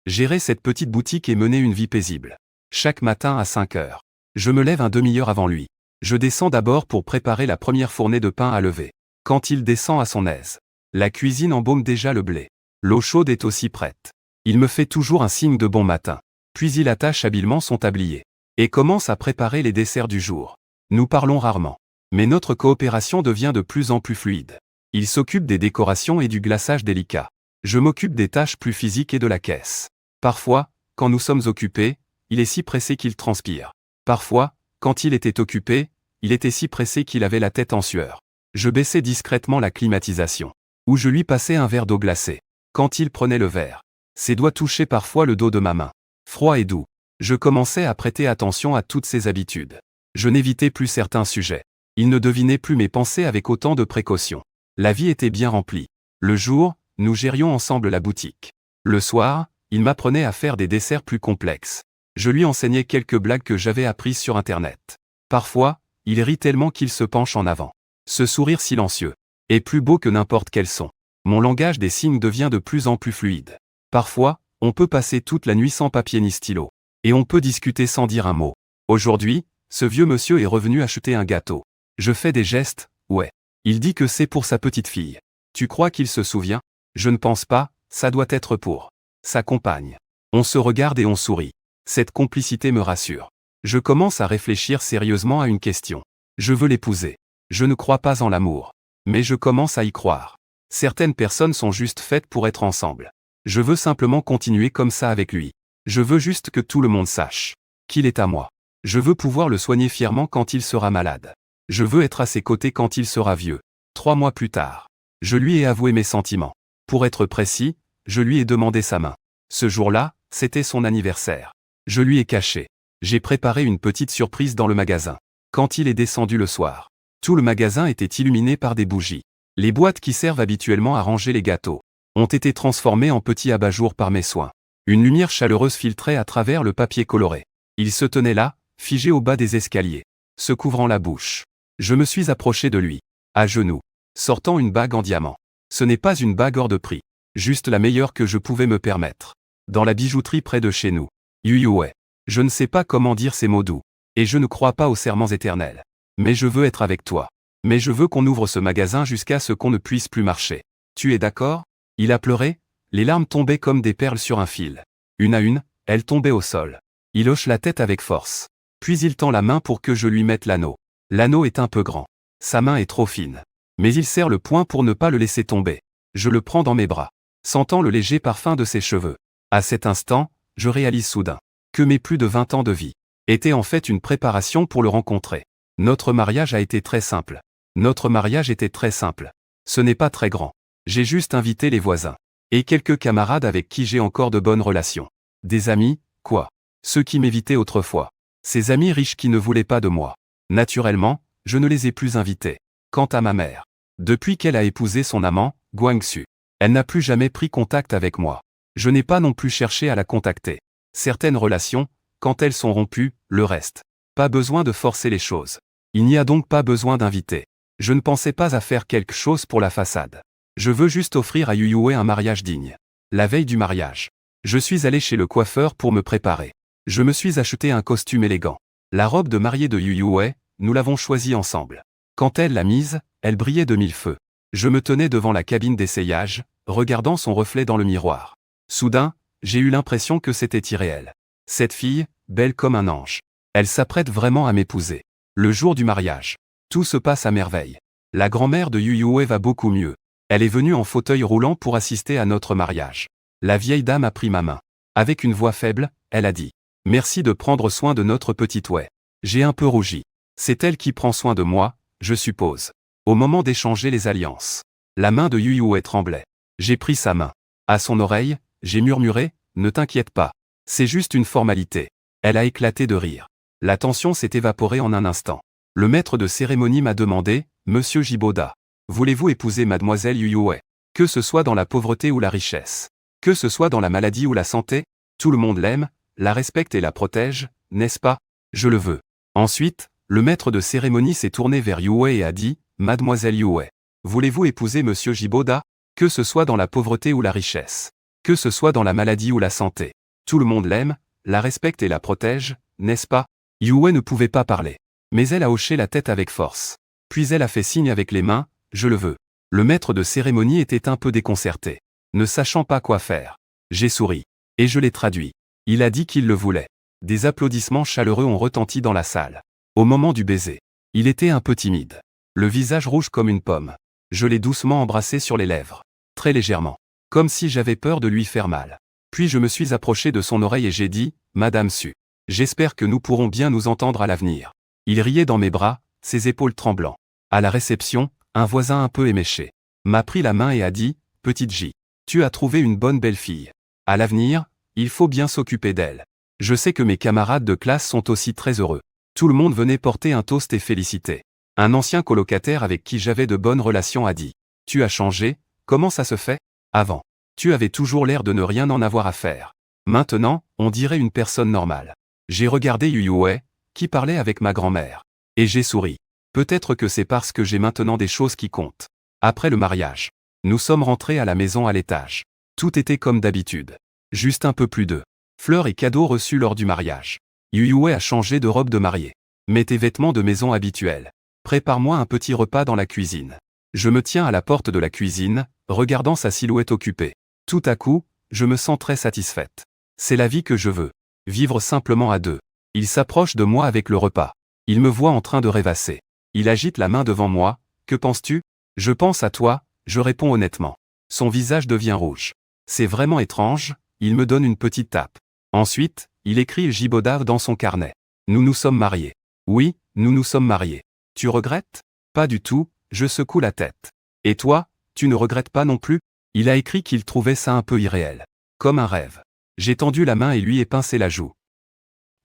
A: Gérer cette petite boutique et mener une vie paisible. Chaque matin à 5 heures. Je me lève un demi-heure avant lui. Je descends d'abord pour préparer la première fournée de pain à lever. Quand il descend à son aise, la cuisine embaume déjà le blé. L'eau chaude est aussi prête. Il me fait toujours un signe de bon matin. Puis il attache habilement son tablier. Et commence à préparer les desserts du jour. Nous parlons rarement. Mais notre coopération devient de plus en plus fluide. Il s'occupe des décorations et du glaçage délicat. Je m'occupe des tâches plus physiques et de la caisse. Parfois, quand nous sommes occupés, il est si pressé qu'il transpire. Parfois, quand il était occupé, il était si pressé qu'il avait la tête en sueur. Je baissais discrètement la climatisation. Ou je lui passais un verre d'eau glacée. Quand il prenait le verre, ses doigts touchaient parfois le dos de ma main. Froid et doux. Je commençais à prêter attention à toutes ses habitudes. Je n'évitais plus certains sujets. Il ne devinait plus mes pensées avec autant de précaution. La vie était bien remplie. Le jour, nous gérions ensemble la boutique. Le soir, il m'apprenait à faire des desserts plus complexes. Je lui enseignais quelques blagues que j'avais apprises sur Internet. Parfois, il rit tellement qu'il se penche en avant. Ce sourire silencieux est plus beau que n'importe quel son. Mon langage des signes devient de plus en plus fluide. Parfois, on peut passer toute la nuit sans papier ni stylo. Et on peut discuter sans dire un mot. Aujourd'hui, ce vieux monsieur est revenu acheter un gâteau. Je fais des gestes, ouais. Il dit que c'est pour sa petite fille. Tu crois qu'il se souvient? Je ne pense pas, ça doit être pour sa compagne. On se regarde et on sourit. Cette complicité me rassure. Je commence à réfléchir sérieusement à une question. Je veux l'épouser. Je ne crois pas en l'amour. Mais je commence à y croire. Certaines personnes sont juste faites pour être ensemble. Je veux simplement continuer comme ça avec lui. Je veux juste que tout le monde sache qu'il est à moi. Je veux pouvoir le soigner fièrement quand il sera malade. Je veux être à ses côtés quand il sera vieux. 3 mois plus tard. Je lui ai avoué mes sentiments. Pour être précis, je lui ai demandé sa main. Ce jour-là, c'était son anniversaire. Je lui ai caché. J'ai préparé une petite surprise dans le magasin. Quand il est descendu le soir, tout le magasin était illuminé par des bougies. Les boîtes qui servent habituellement à ranger les gâteaux ont été transformées en petits abat-jours par mes soins. Une lumière chaleureuse filtrait à travers le papier coloré. Il se tenait là, figé au bas des escaliers, se couvrant la bouche. Je me suis approché de lui, à genoux, sortant une bague en diamant. Ce n'est pas une bague hors de prix, juste la meilleure que je pouvais me permettre. Dans la bijouterie près de chez nous. Yuyuei. Je ne sais pas comment dire ces mots doux. Et je ne crois pas aux serments éternels. Mais je veux être avec toi. Mais je veux qu'on ouvre ce magasin jusqu'à ce qu'on ne puisse plus marcher. Tu es d'accord? Il a pleuré, les larmes tombaient comme des perles sur un fil. Une à une, elles tombaient au sol. Il hoche la tête avec force. Puis il tend la main pour que je lui mette l'anneau. L'anneau est un peu grand. Sa main est trop fine. Mais il serre le poing pour ne pas le laisser tomber. Je le prends dans mes bras, sentant le léger parfum de ses cheveux. À cet instant, je réalise soudain que mes plus de 20 ans de vie étaient en fait une préparation pour le rencontrer. Notre mariage a été très simple. Notre mariage était très simple. Ce n'est pas très grand. J'ai juste invité les voisins. Et quelques camarades avec qui j'ai encore de bonnes relations. Des amis, quoi. Ceux qui m'évitaient autrefois. Ces amis riches qui ne voulaient pas de moi. Naturellement, je ne les ai plus invités. Quant à ma mère, depuis qu'elle a épousé son amant, Guangxu, elle n'a plus jamais pris contact avec moi. Je n'ai pas non plus cherché à la contacter. Certaines relations, quand elles sont rompues, le reste. Pas besoin de forcer les choses. Il n'y a donc pas besoin d'inviter. Je ne pensais pas à faire quelque chose pour la façade. Je veux juste offrir à Yuyuei un mariage digne. La veille du mariage, je suis allé chez le coiffeur pour me préparer. Je me suis acheté un costume élégant. La robe de mariée de Yuyuei, nous l'avons choisie ensemble. Quand elle l'a mise, elle brillait de mille feux. Je me tenais devant la cabine d'essayage, regardant son reflet dans le miroir. Soudain, j'ai eu l'impression que c'était irréel. Cette fille, belle comme un ange. Elle s'apprête vraiment à m'épouser. Le jour du mariage. Tout se passe à merveille. La grand-mère de Yuyuei va beaucoup mieux. Elle est venue en fauteuil roulant pour assister à notre mariage. La vieille dame a pris ma main. Avec une voix faible, elle a dit « Merci de prendre soin de notre petite Wei ». J'ai un peu rougi. C'est elle qui prend soin de moi, je suppose. Au moment d'échanger les alliances, la main de Yuyuei tremblait. J'ai pris sa main. À son oreille, j'ai murmuré « Ne t'inquiète pas. C'est juste une formalité ». Elle a éclaté de rire. La tension s'est évaporée en un instant. Le maître de cérémonie m'a demandé « Monsieur Jiboda, voulez-vous épouser mademoiselle Yuyuei? Que ce soit dans la pauvreté ou la richesse, que ce soit dans la maladie ou la santé, tout le monde l'aime, la respecte et la protège, n'est-ce pas? Je le veux. » Ensuite, le maître de cérémonie s'est tourné vers Yuyuei et a dit « Mademoiselle Yuyuei, voulez-vous épouser Monsieur Jiboda? Que ce soit dans la pauvreté ou la richesse, que ce soit dans la maladie ou la santé, tout le monde l'aime, la respecte et la protège, n'est-ce pas? » Yuyuei ne pouvait pas parler. Mais elle a hoché la tête avec force. Puis elle a fait signe avec les mains, « Je le veux. » Le maître de cérémonie était un peu déconcerté. Ne sachant pas quoi faire. J'ai souri. Et je l'ai traduit. Il a dit qu'il le voulait. Des applaudissements chaleureux ont retenti dans la salle. Au moment du baiser, il était un peu timide. Le visage rouge comme une pomme. Je l'ai doucement embrassé sur les lèvres. Très légèrement. Comme si j'avais peur de lui faire mal. Puis je me suis approché de son oreille et j'ai dit, « Madame Su. J'espère que nous pourrons bien nous entendre à l'avenir. » Il riait dans mes bras, ses épaules tremblant. À la réception, un voisin un peu éméché m'a pris la main et a dit, « Petite J, tu as trouvé une bonne belle-fille. À l'avenir, il faut bien s'occuper d'elle. » Je sais que mes camarades de classe sont aussi très heureux. Tout le monde venait porter un toast et féliciter. Un ancien colocataire avec qui j'avais de bonnes relations a dit, « Tu as changé, comment ça se fait? Avant, tu avais toujours l'air de ne rien en avoir à faire. Maintenant, on dirait une personne normale. » J'ai regardé Yuyuei, qui parlait avec ma grand-mère. Et j'ai souri. Peut-être que c'est parce que j'ai maintenant des choses qui comptent. Après le mariage, nous sommes rentrés à la maison à l'étage. Tout était comme d'habitude. Juste un peu plus de fleurs et cadeaux reçus lors du mariage. Yuyuei a changé de robe de mariée. Mets tes vêtements de maison habituels. Prépare-moi un petit repas dans la cuisine. Je me tiens à la porte de la cuisine, regardant sa silhouette occupée. Tout à coup, je me sens très satisfaite. C'est la vie que je veux. Vivre simplement à deux. Il s'approche de moi avec le repas. Il me voit en train de rêvasser. Il agite la main devant moi. Que penses-tu? Je pense à toi, je réponds honnêtement. Son visage devient rouge. C'est vraiment étrange, il me donne une petite tape. Ensuite, il écrit Jiboda dans son carnet. Nous nous sommes mariés. Oui, nous nous sommes mariés. Tu regrettes? Pas du tout, je secoue la tête. Et toi, tu ne regrettes pas non plus? Il a écrit qu'il trouvait ça un peu irréel. Comme un rêve. J'ai tendu la main et lui ai pincé la joue.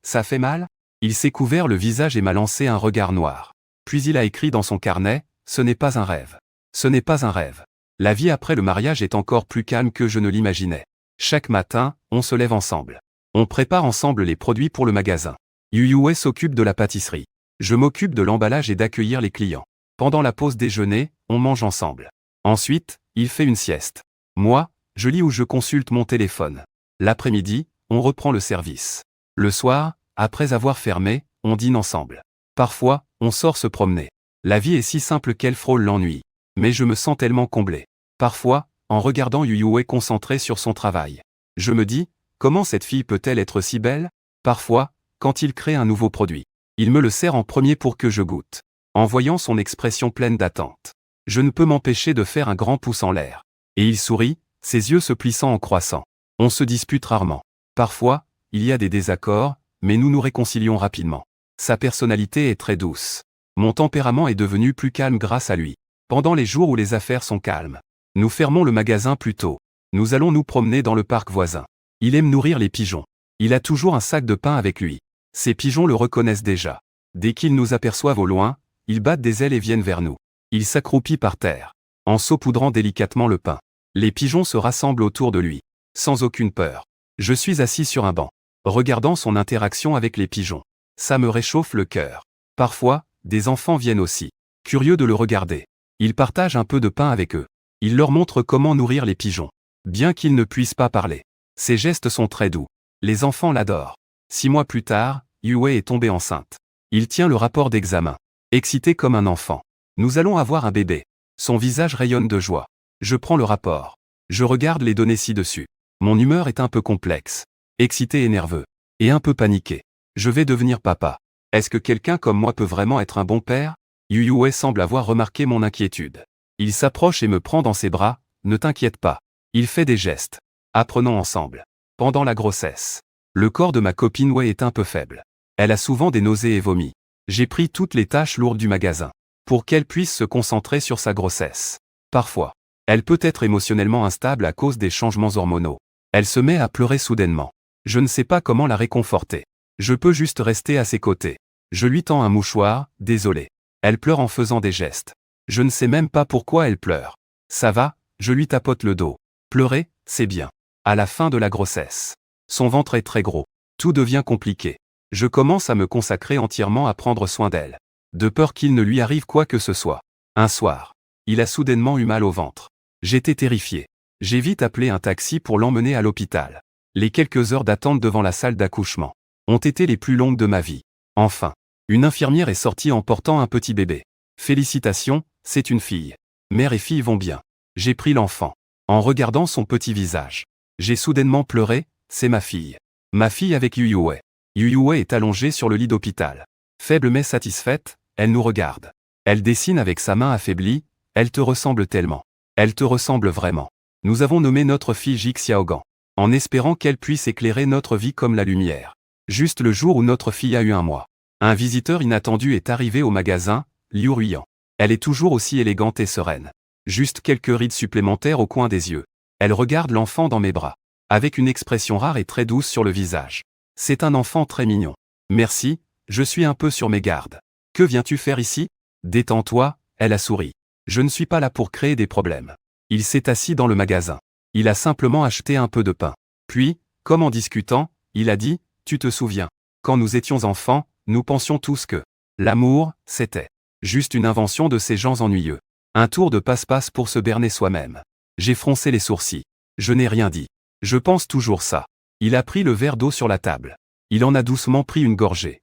A: Ça fait mal? Il s'est couvert le visage et m'a lancé un regard noir. Puis il a écrit dans son carnet, ce n'est pas un rêve. Ce n'est pas un rêve. La vie après le mariage est encore plus calme que je ne l'imaginais. Chaque matin, on se lève ensemble. On prépare ensemble les produits pour le magasin. Yuyue s'occupe de la pâtisserie. Je m'occupe de l'emballage et d'accueillir les clients. Pendant la pause déjeuner, on mange ensemble. Ensuite, il fait une sieste. Moi, je lis ou je consulte mon téléphone. L'après-midi, on reprend le service. Le soir, après avoir fermé, on dîne ensemble. Parfois, on sort se promener. La vie est si simple qu'elle frôle l'ennui. Mais je me sens tellement comblé. Parfois, en regardant Yuyue concentrée sur son travail, je me dis, comment cette fille peut-elle être si belle? Parfois, quand il crée un nouveau produit, il me le sert en premier pour que je goûte. En voyant son expression pleine d'attente, je ne peux m'empêcher de faire un grand pouce en l'air. Et il sourit, ses yeux se plissant en croissant. On se dispute rarement. Parfois, il y a des désaccords, mais nous nous réconcilions rapidement. Sa personnalité est très douce. Mon tempérament est devenu plus calme grâce à lui. Pendant les jours où les affaires sont calmes, nous fermons le magasin plus tôt. Nous allons nous promener dans le parc voisin. Il aime nourrir les pigeons. Il a toujours un sac de pain avec lui. Ces pigeons le reconnaissent déjà. Dès qu'ils nous aperçoivent au loin, ils battent des ailes et viennent vers nous. Il s'accroupit par terre, en saupoudrant délicatement le pain. Les pigeons se rassemblent autour de lui, sans aucune peur. Je suis assis sur un banc, regardant son interaction avec les pigeons. Ça me réchauffe le cœur. Parfois, des enfants viennent aussi, curieux de le regarder. Il partage un peu de pain avec eux. Il leur montre comment nourrir les pigeons. Bien qu'ils ne puissent pas parler. Ses gestes sont très doux. Les enfants l'adorent. 6 mois plus tard, Yue est tombée enceinte. Il tient le rapport d'examen. Excité comme un enfant. Nous allons avoir un bébé. Son visage rayonne de joie. Je prends le rapport. Je regarde les données ci-dessus. Mon humeur est un peu complexe. Excité et nerveux. Et un peu paniqué. Je vais devenir papa. Est-ce que quelqu'un comme moi peut vraiment être un bon père? Yuyue semble avoir remarqué mon inquiétude. Il s'approche et me prend dans ses bras. Ne t'inquiète pas. Il fait des gestes. Apprenons ensemble. Pendant la grossesse, le corps de ma copine Wei est un peu faible. Elle a souvent des nausées et vomis. J'ai pris toutes les tâches lourdes du magasin pour qu'elle puisse se concentrer sur sa grossesse. Parfois, elle peut être émotionnellement instable à cause des changements hormonaux. Elle se met à pleurer soudainement. Je ne sais pas comment la réconforter. Je peux juste rester à ses côtés. Je lui tends un mouchoir, désolé. Elle pleure en faisant des gestes. Je ne sais même pas pourquoi elle pleure. Ça va, je lui tapote le dos. Pleurer, c'est bien. À la fin de la grossesse, son ventre est très gros. Tout devient compliqué. Je commence à me consacrer entièrement à prendre soin d'elle. De peur qu'il ne lui arrive quoi que ce soit. Un soir, il a soudainement eu mal au ventre. J'étais terrifié. J'ai vite appelé un taxi pour l'emmener à l'hôpital. Les quelques heures d'attente devant la salle d'accouchement ont été les plus longues de ma vie. Enfin, une infirmière est sortie en portant un petit bébé. Félicitations, c'est une fille. Mère et fille vont bien. J'ai pris l'enfant. En regardant son petit visage, j'ai soudainement pleuré, c'est ma fille. Ma fille avec Yuyue. Yuyue est allongée sur le lit d'hôpital. Faible mais satisfaite, elle nous regarde. Elle dessine avec sa main affaiblie, elle te ressemble tellement. Elle te ressemble vraiment. Nous avons nommé notre fille Jix Xiaogan, en espérant qu'elle puisse éclairer notre vie comme la lumière. Juste le jour où notre fille a eu 1 mois. Un visiteur inattendu est arrivé au magasin, Liu Ruyan. Elle est toujours aussi élégante et sereine. Juste quelques rides supplémentaires au coin des yeux. Elle regarde l'enfant dans mes bras, avec une expression rare et très douce sur le visage. C'est un enfant très mignon. Merci, je suis un peu sur mes gardes. Que viens-tu faire ici? Détends-toi, elle a souri. Je ne suis pas là pour créer des problèmes. Il s'est assis dans le magasin. Il a simplement acheté un peu de pain. Puis, comme en discutant, il a dit, tu te souviens, quand nous étions enfants, nous pensions tous que l'amour, c'était juste une invention de ces gens ennuyeux. Un tour de passe-passe pour se berner soi-même. J'ai froncé les sourcils. Je n'ai rien dit. Je pense toujours ça. Il a pris le verre d'eau sur la table. Il en a doucement pris une gorgée.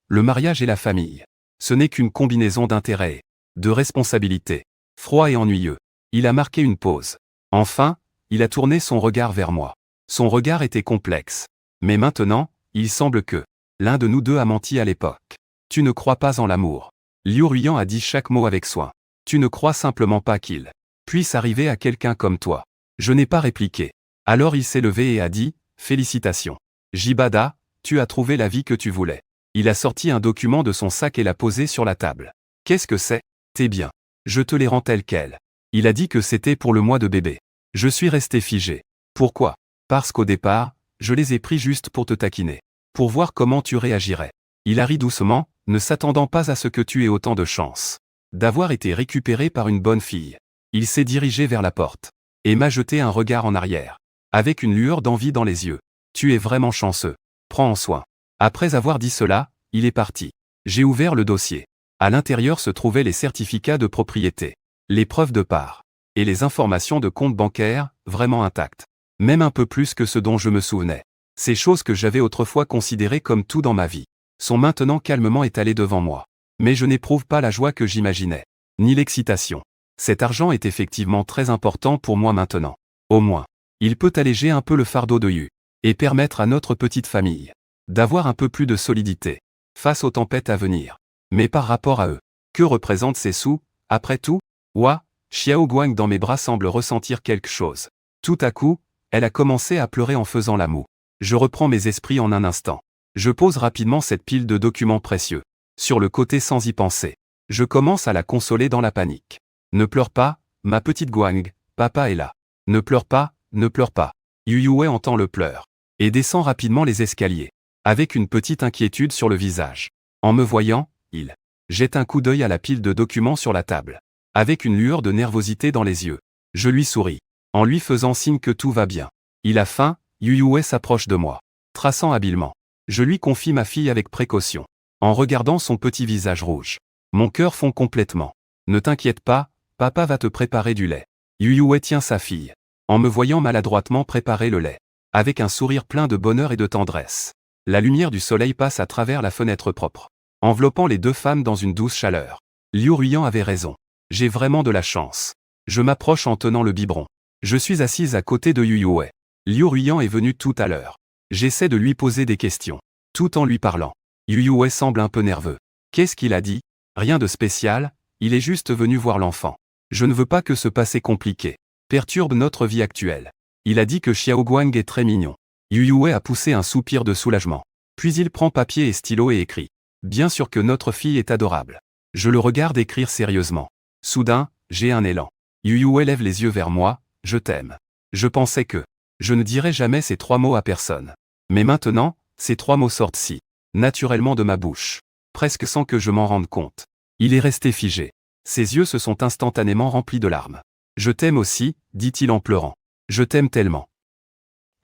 A: Le mariage et la famille. Ce n'est qu'une combinaison d'intérêts, de responsabilités. Froid et ennuyeux. Il a marqué une pause. Enfin, il a tourné son regard vers moi. Son regard était complexe. Mais maintenant, il semble que l'un de nous deux a menti à l'époque. Tu ne crois pas en l'amour. Liu Ruyan a dit chaque mot avec soin. Tu ne crois simplement pas qu'il puisse arriver à quelqu'un comme toi. Je n'ai pas répliqué. Alors il s'est levé et a dit, félicitations. Jibada, tu as trouvé la vie que tu voulais. Il a sorti un document de son sac et l'a posé sur la table. Qu'est-ce que c'est? T'es bien. Je te les rends tels quels. Il a dit que c'était pour le mois de bébé. Je suis resté figé. Pourquoi? Parce qu'au départ, je les ai pris juste pour te taquiner. Pour voir comment tu réagirais. Il a ri doucement, ne s'attendant pas à ce que tu aies autant de chance d'avoir été récupéré par une bonne fille. Il s'est dirigé vers la porte et m'a jeté un regard en arrière, avec une lueur d'envie dans les yeux. Tu es vraiment chanceux. Prends en soin. Après avoir dit cela, il est parti. J'ai ouvert le dossier. À l'intérieur se trouvaient les certificats de propriété, les preuves de part et les informations de compte bancaire, vraiment intactes. Même un peu plus que ce dont je me souvenais. Ces choses que j'avais autrefois considérées comme tout dans ma vie sont maintenant calmement étalées devant moi. Mais je n'éprouve pas la joie que j'imaginais, ni l'excitation. Cet argent est effectivement très important pour moi maintenant. Au moins, il peut alléger un peu le fardeau de Yu et permettre à notre petite famille d'avoir un peu plus de solidité face aux tempêtes à venir. Mais par rapport à eux, que représentent ces sous, après tout? Ouah, Xiao Guang dans mes bras semble ressentir quelque chose. Tout à coup, elle a commencé à pleurer en faisant la moue. Je reprends mes esprits en un instant. Je pose rapidement cette pile de documents précieux sur le côté sans y penser. Je commence à la consoler dans la panique. Ne pleure pas, ma petite Guang, papa est là. Ne pleure pas, ne pleure pas. Yu Yue entend le pleur et descend rapidement les escaliers, avec une petite inquiétude sur le visage. En me voyant, il jette un coup d'œil à la pile de documents sur la table, avec une lueur de nervosité dans les yeux. Je lui souris, en lui faisant signe que tout va bien. Il a faim, Yu Yue s'approche de moi, traçant habilement. Je lui confie ma fille avec précaution, en regardant son petit visage rouge. Mon cœur fond complètement. Ne t'inquiète pas, papa va te préparer du lait. Yu Yue tient sa fille, en me voyant maladroitement préparer le lait, avec un sourire plein de bonheur et de tendresse. La lumière du soleil passe à travers la fenêtre propre, enveloppant les deux femmes dans une douce chaleur. Liu Ruyan avait raison. J'ai vraiment de la chance. Je m'approche en tenant le biberon. Je suis assise à côté de Yu Yue. Liu Ruyan est venu tout à l'heure. J'essaie de lui poser des questions, tout en lui parlant. Yu Yue semble un peu nerveux. Qu'est-ce qu'il a dit? Rien de spécial, il est juste venu voir l'enfant. Je ne veux pas que ce passé compliqué perturbe notre vie actuelle. Il a dit que Xiao Guang est très mignon. Yu Yue a poussé un soupir de soulagement. Puis il prend papier et stylo et écrit. Bien sûr que notre fille est adorable. Je le regarde écrire sérieusement. Soudain, j'ai un élan. Yu Yue lève les yeux vers moi, je t'aime. Je pensais que je ne dirais jamais ces 3 mots à personne. Mais maintenant, ces 3 mots sortent si naturellement de ma bouche, presque sans que je m'en rende compte. Il est resté figé. Ses yeux se sont instantanément remplis de larmes. Je t'aime aussi, dit-il en pleurant. Je t'aime tellement.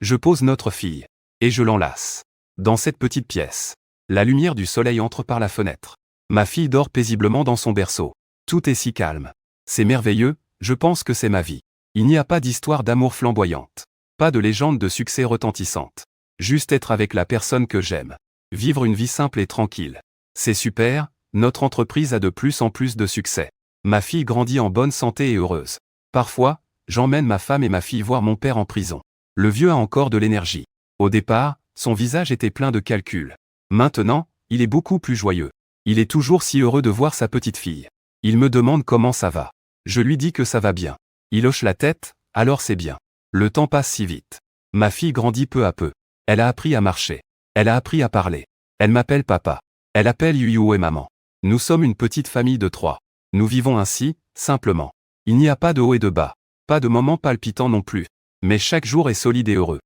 A: Je pose notre fille, et je l'enlace. Dans cette petite pièce, la lumière du soleil entre par la fenêtre. Ma fille dort paisiblement dans son berceau. Tout est si calme. C'est merveilleux, je pense que c'est ma vie. Il n'y a pas d'histoire d'amour flamboyante. Pas de légende de succès retentissante. Juste être avec la personne que j'aime. Vivre une vie simple et tranquille. C'est super, notre entreprise a de plus en plus de succès. Ma fille grandit en bonne santé et heureuse. Parfois, j'emmène ma femme et ma fille voir mon père en prison. Le vieux a encore de l'énergie. Au départ, son visage était plein de calculs. Maintenant, il est beaucoup plus joyeux. Il est toujours si heureux de voir sa petite fille. Il me demande comment ça va. Je lui dis que ça va bien. Il hoche la tête, alors c'est bien. Le temps passe si vite. Ma fille grandit peu à peu. Elle a appris à marcher. Elle a appris à parler. Elle m'appelle papa. Elle appelle Yu Yue maman. Nous sommes une petite famille de 3. Nous vivons ainsi, simplement. Il n'y a pas de haut et de bas. Pas de moments palpitants non plus. Mais chaque jour est solide et heureux.